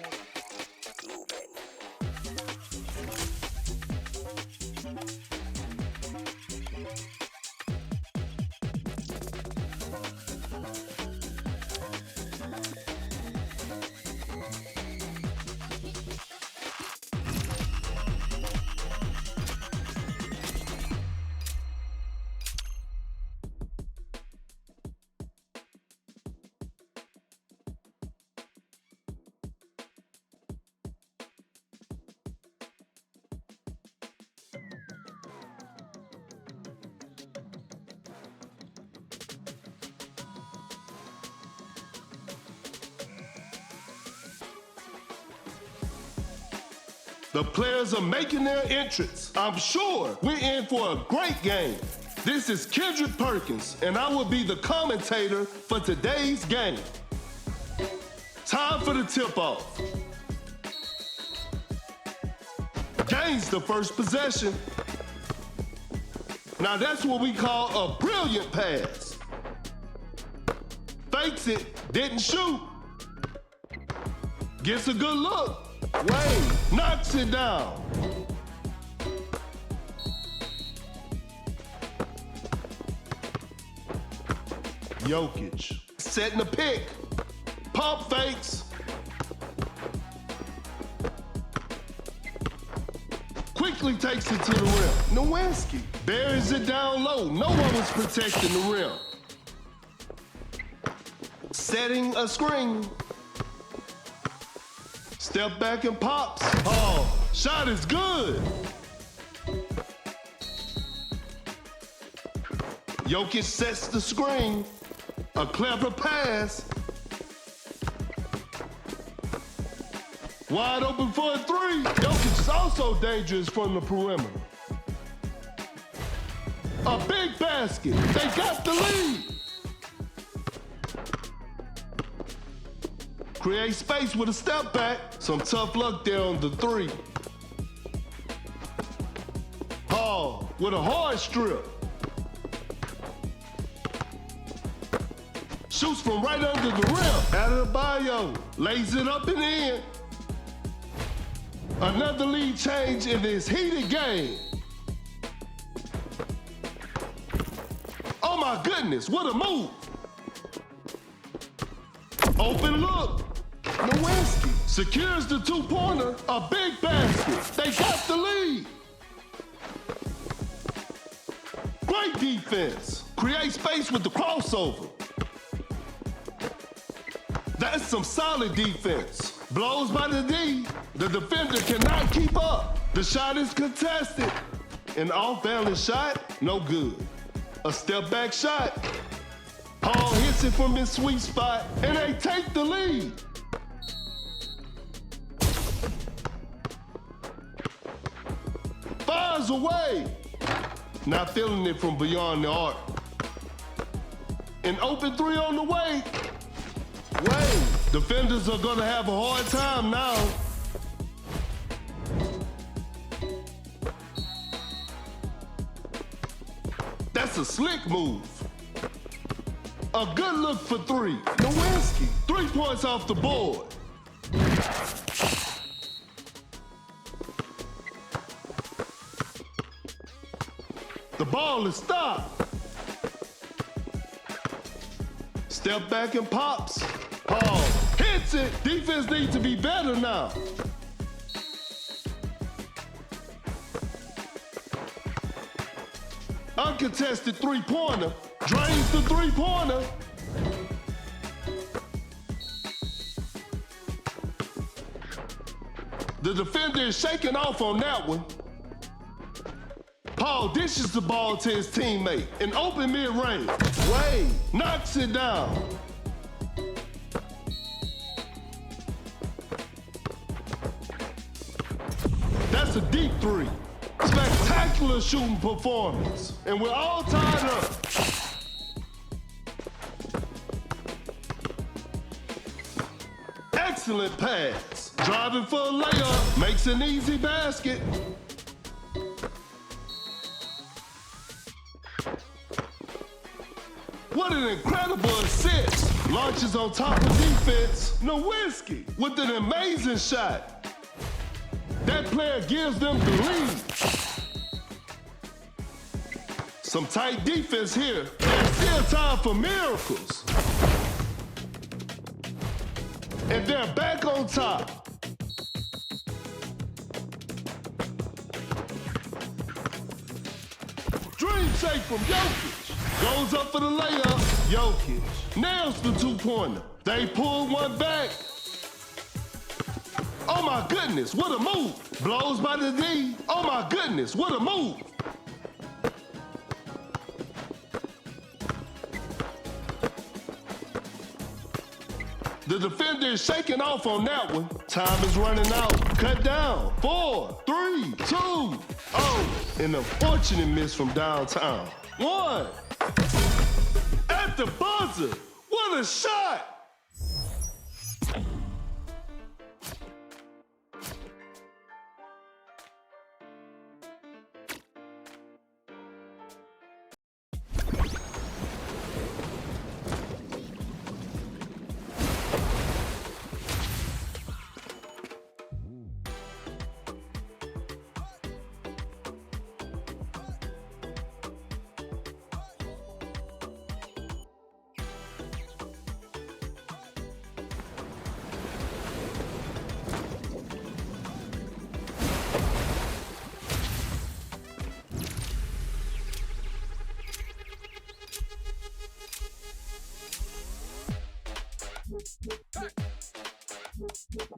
The players are making their entrance. I'm sure we're in for a great game. This is Kendrick Perkins, and I will be the commentator for today's game. Time for the tip-off. Gains the first possession. Now that's what we call a brilliant pass. Fakes it, didn't shoot. Gets a good look. Wade knocks it down. Jokic setting the pick. Pump fakes. Quickly takes it to the rim. Nowinski buries it down low. No one was protecting the rim. Setting a screen. Step back and pops. Oh, shot is good. Jokic sets the screen. A clever pass. Wide open for a three. Jokic is also dangerous from the perimeter. A big basket. They got the lead. Create space with a step back. Some tough luck there on the three. Paul with a hard strip. Shoots from right under the rim. Adebayo lays it up and in. Another lead change in this heated game. Oh my goodness, what a move. Open look. Nowinski secures the two-pointer, a big basket. They got the lead. Great defense. Create space with the crossover. That's some solid defense. Blows by the D. The defender cannot keep up. The shot is contested. An off-balance shot, no good. A step-back shot. Paul hits it from his sweet spot, and they take the lead. Fires away. Not feeling it from beyond the arc. An open three on the way. Wade. Defenders are gonna have a hard time now. That's a slick move. A good look for three. Nowinski. 3 points off the board. The ball is stopped. Step back and pops. Paul hits it. Defense needs to be better now. Uncontested three-pointer. Drains the three-pointer. The defender is shaking off on that one. Paul dishes the ball to his teammate. An open mid-range. Wade knocks it down. That's a deep three. Spectacular shooting performance. And we're all tied up. Excellent pass. Driving for a layup, makes an easy basket. What an incredible assist. Launches on top of defense. Nowinski with an amazing shot. That player gives them the lead. Some tight defense here. There's still time for miracles. And they're back on top. Dream shake from Jokic. Goes up for the layup. Jokic nails the two-pointer. They pull one back. Oh my goodness, what a move. Blows by the D. Oh my goodness, what a move. The defender is shaking off on that one. Time is running out. Cut down. 4, 3, 2. Oh, an unfortunate miss from downtown. 1. At the buzzer. What a shot.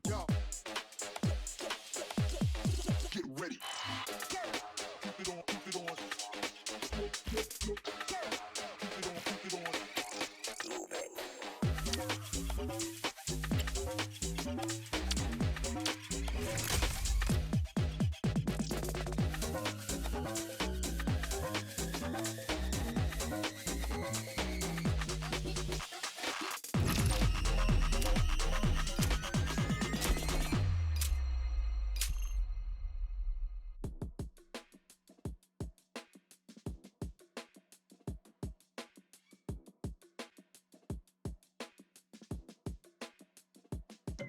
Yo. Get ready. Keep it on, keep it on. Keep it on, keep it on.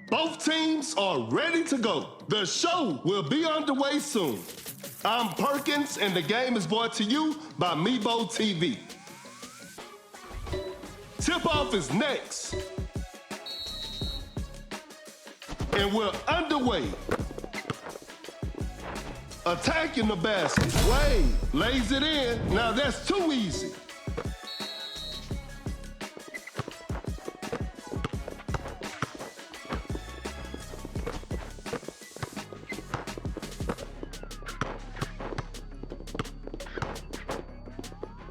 Both teams are ready to go. The show will be underway soon. I'm Perkins, and the game is brought to you by Meebo TV. Tip-off is next. And we're underway. Attacking the basket. Wade lays it in. Now that's too easy.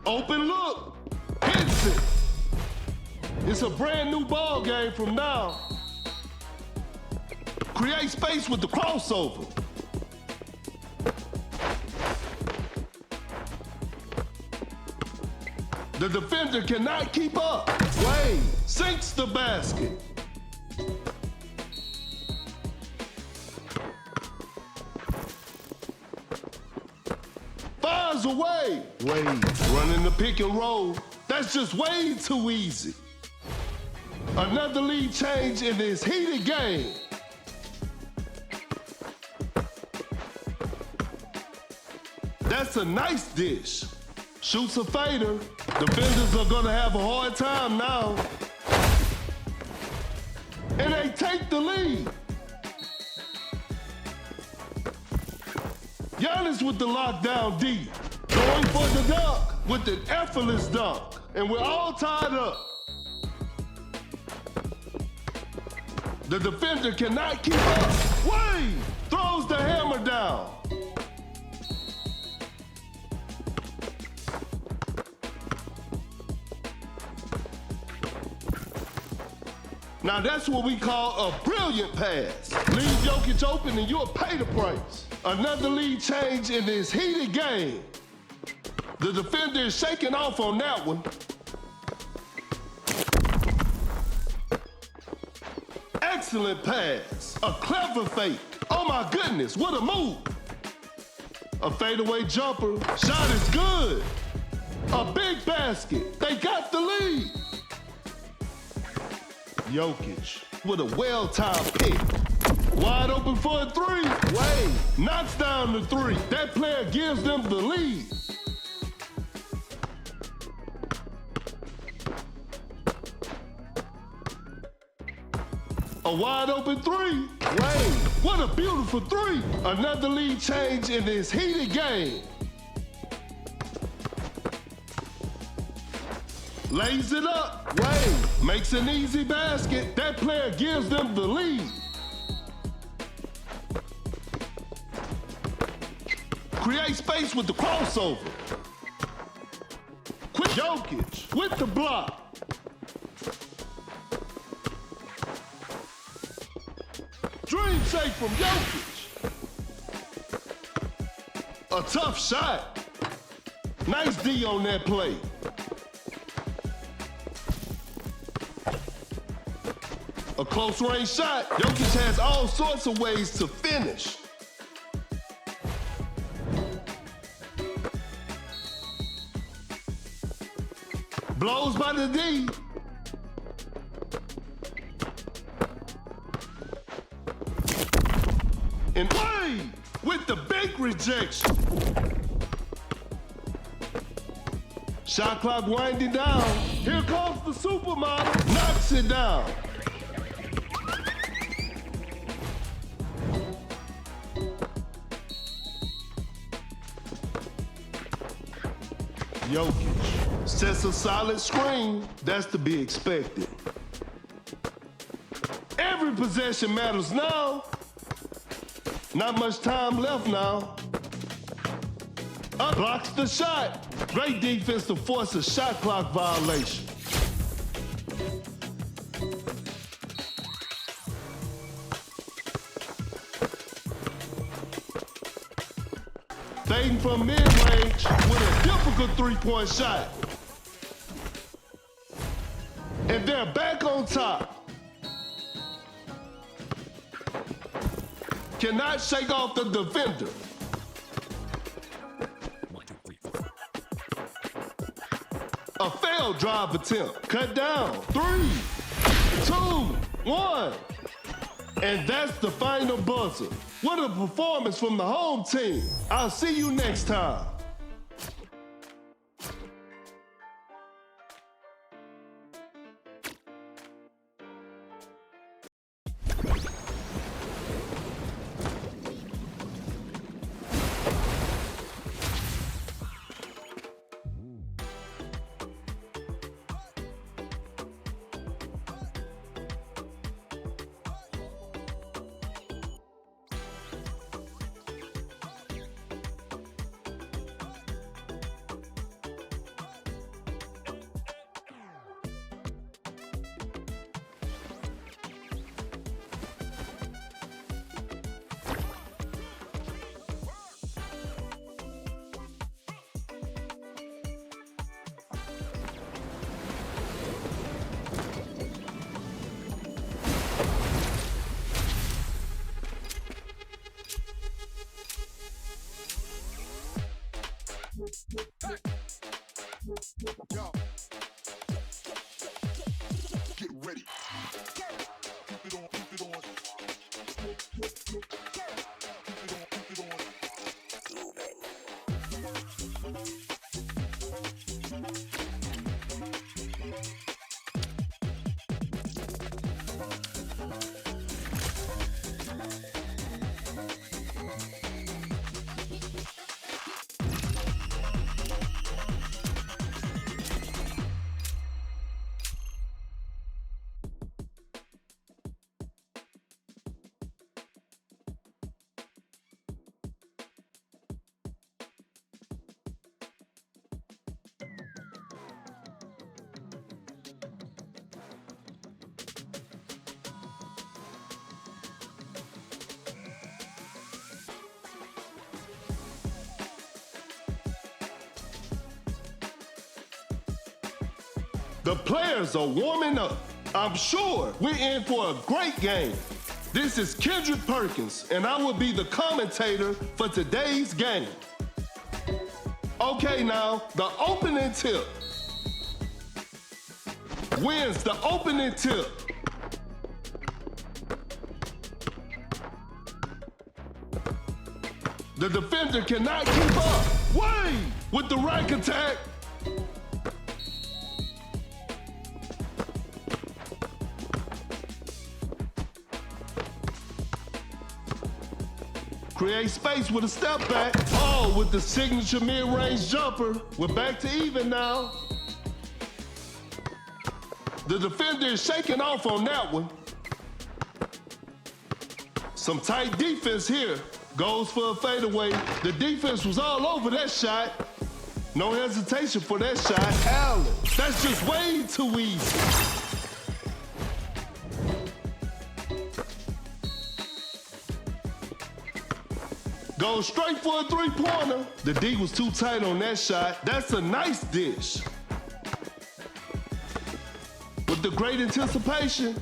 Open look, hits it. It's a brand new ball game from now. Create space with the crossover. The defender cannot keep up. Wade sinks the basket. Fires away. Wade running the pick and roll. That's just way too easy. Another lead change in this heated game. That's a nice dish. Shoots a fader. Defenders are gonna have a hard time now. And they take the lead. Giannis with the lockdown D. Going for the dunk with an effortless dunk. And we're all tied up. The defender cannot keep up. Wade throws the hammer down. Now that's what we call a brilliant pass. Leave Jokic open and you'll pay the price. Another lead change in this heated game. The defender is shaking off on that one. Excellent pass. A clever fake. Oh my goodness, what a move. A fadeaway jumper. Shot is good. A big basket. They got the lead. Jokic with a well-timed pick. Wide open for a three. Wade knocks down the three. That player gives them the lead. A wide open three. Wade, what a beautiful three. Another lead change in this heated game. Lays it up. Wade makes an easy basket. That player gives them the lead. Create space with the crossover. Quick Jokic with the block. Dream shake from Jokic. A tough shot. Nice D on that play. A close range shot. Jokic has all sorts of ways to finish. Blows by the D. And Wade with the big rejection. Shot clock winding down. Here comes the supermodel. Knocks it down. Jokic sets a solid screen. That's to be expected. Every possession matters now. Not much time left now. Blocks the shot. Great defense to force a shot clock violation. Fading from mid-range with a difficult three-point shot. And they're back on top. Cannot shake off the defender. 1, 2, 3, 4. A failed drive attempt. Cut down. 3, 2, 1. And that's the final buzzer. What a performance from the home team. I'll see you next time. Yo. Get ready. Keep it on, keep it on. Keep it on, keep it on. The players are warming up. I'm sure we're in for a great game. This is Kendrick Perkins, and I will be the commentator for today's game. Okay, now, the opening tip. Wins the opening tip. The defender cannot keep up. Wade with the rack attack. Create space with a step back. Oh, with the signature mid-range jumper. We're back to even now. The defender is shaking off on that one. Some tight defense here. Goes for a fadeaway. The defense was all over that shot. No hesitation for that shot. Allen, that's just way too easy. Goes straight for a three-pointer. The D was too tight on that shot. That's a nice dish. With the great anticipation.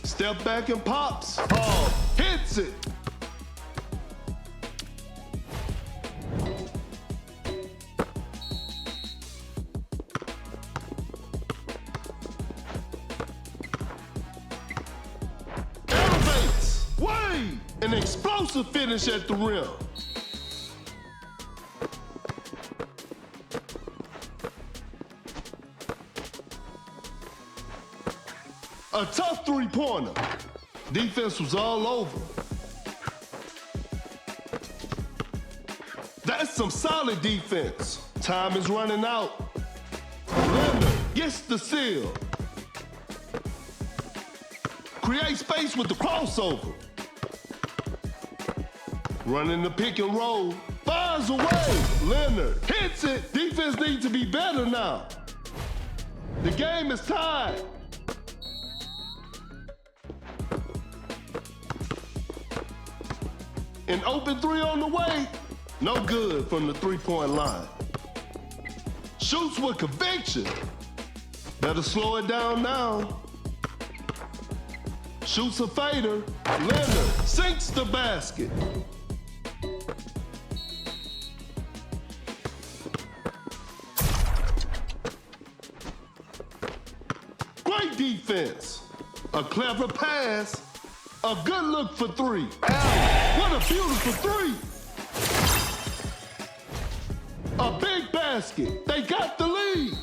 Step back and pops. Oh, hits it. Elevates. Wade. An explosive finish at the rim. A tough three-pointer. Defense was all over. That's some solid defense. Time is running out. Leonard gets the seal. Create space with the crossover. Running the pick and roll. Fires away. Leonard hits it. Defense needs to be better now. The game is tied. An open three on the way. No good from the three-point line. Shoots with conviction. Better slow it down now. Shoots a fader. Leonard sinks the basket. Great defense. A clever pass. A good look for three. Allen, what a beautiful three. A big basket. They got the lead.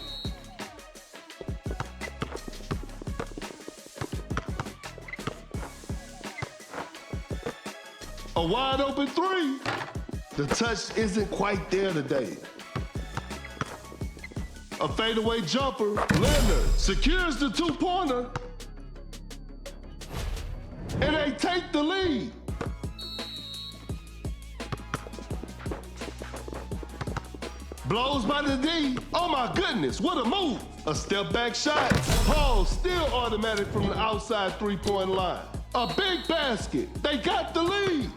A wide open three. The touch isn't quite there today. A fadeaway jumper. Leonard secures the two-pointer. And they take the lead. Blows by the D. Oh my goodness, what a move. A step back shot. Paul still automatic from the outside three-point line. A big basket. They got the lead.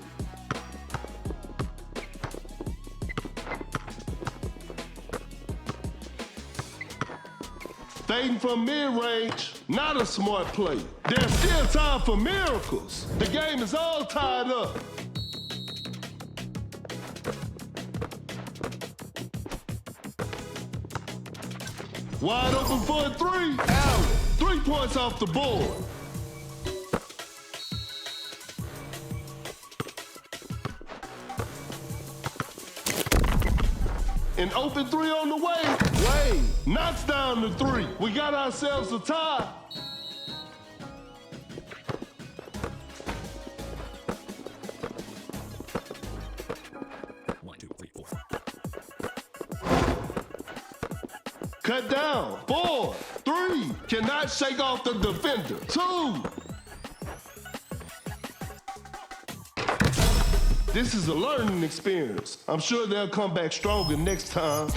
Fading from mid-range, not a smart play. There's still time for miracles. The game is all tied up. Wide open for a three. Allen, 3 points off the board. An open three on the way. Wade knocks down the three. We got ourselves a tie. One, two, three, four. Cut down. 4, 3. Cannot shake off the defender. 2. This is a learning experience. I'm sure they'll come back stronger next time.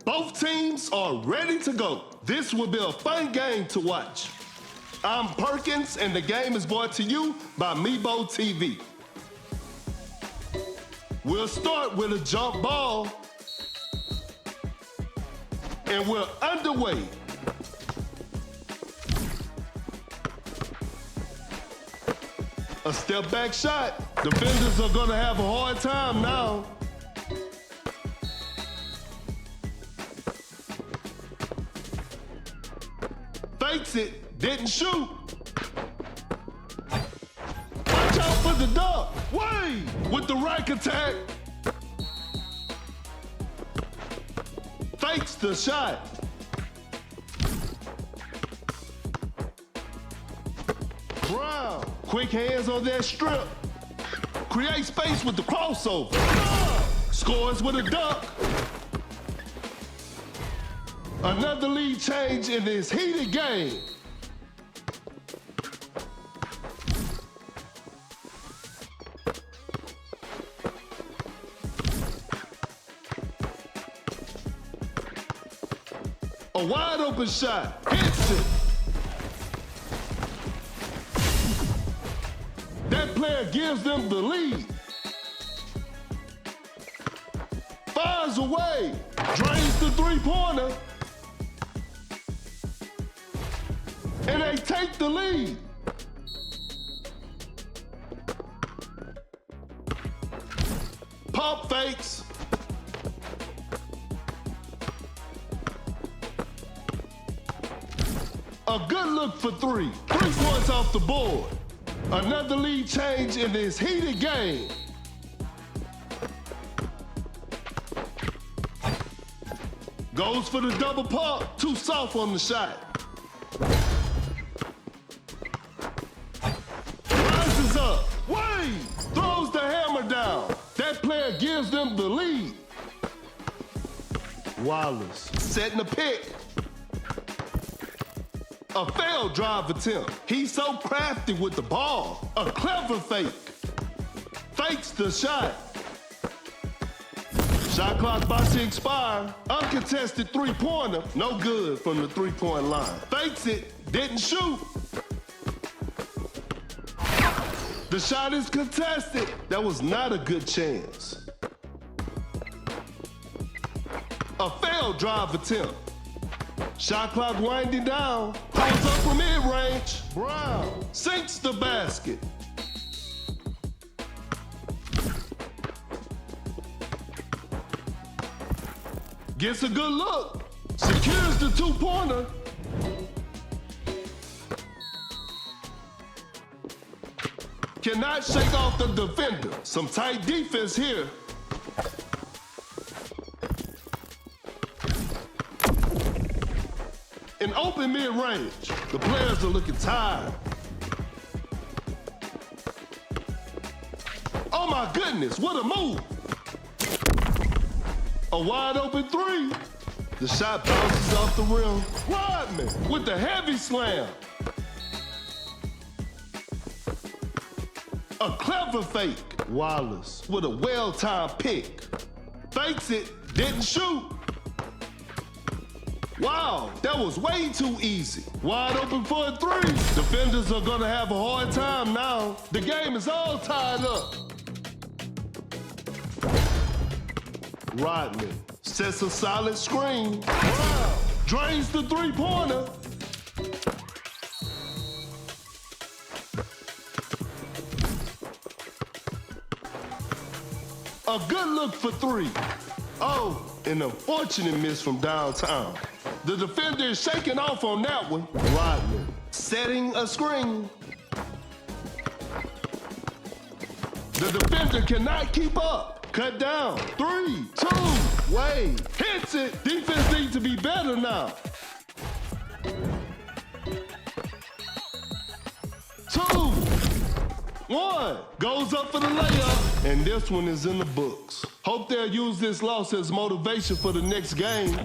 Both teams are ready to go. This will be a fun game to watch. I'm Perkins, and the game is brought to you by Meebo TV. We'll start with a jump ball, and we're underway. A step back shot. Defenders are gonna have a hard time now. Fakes it, didn't shoot. Watch out for the dunk. Way with the right attack. Fakes the shot. Brown, quick hands on that strip. Create space with the crossover. Scores with a dunk. Another lead change in this heated game. A wide open shot, hits it. That player gives them the lead. Fires away, drains the three-pointer. And they take the lead. Pump fakes. A good look for three. 3 points off the board. Another lead change in this heated game. Goes for the double pump. Too soft on the shot. Rises up. Wade throws the hammer down. That player gives them the lead. Wallace setting a pick. A failed drive attempt. He's so crafty with the ball. A clever fake. Fakes the shot. Shot clock about to expire. Uncontested three-pointer. No good from the three-point line. Fakes it. Didn't shoot. The shot is contested. That was not a good chance. A failed drive attempt. Shot clock winding down. Pulls up from mid-range. Brown sinks the basket. Gets a good look. Secures the two-pointer. Cannot shake off the defender. Some tight defense here. In open mid-range, the players are looking tired. Oh my goodness, what a move. A wide open three. The shot bounces off the rim. Rodman with the heavy slam. A clever fake. Wallace with a well-timed pick. Fakes it, didn't shoot. Wow, that was way too easy. Wide open for a three. Defenders are gonna have a hard time now. The game is all tied up. Rodman sets a solid screen. Wow. Drains the three-pointer. A good look for three. Oh, an unfortunate miss from downtown. The defender is shaking off on that one. Rodney setting a screen. The defender cannot keep up. Cut down. 3, 2, Wade hits it. Defense needs to be better now. 2, 1, goes up for the layup, and this one is in the books. Hope they'll use this loss as motivation for the next game.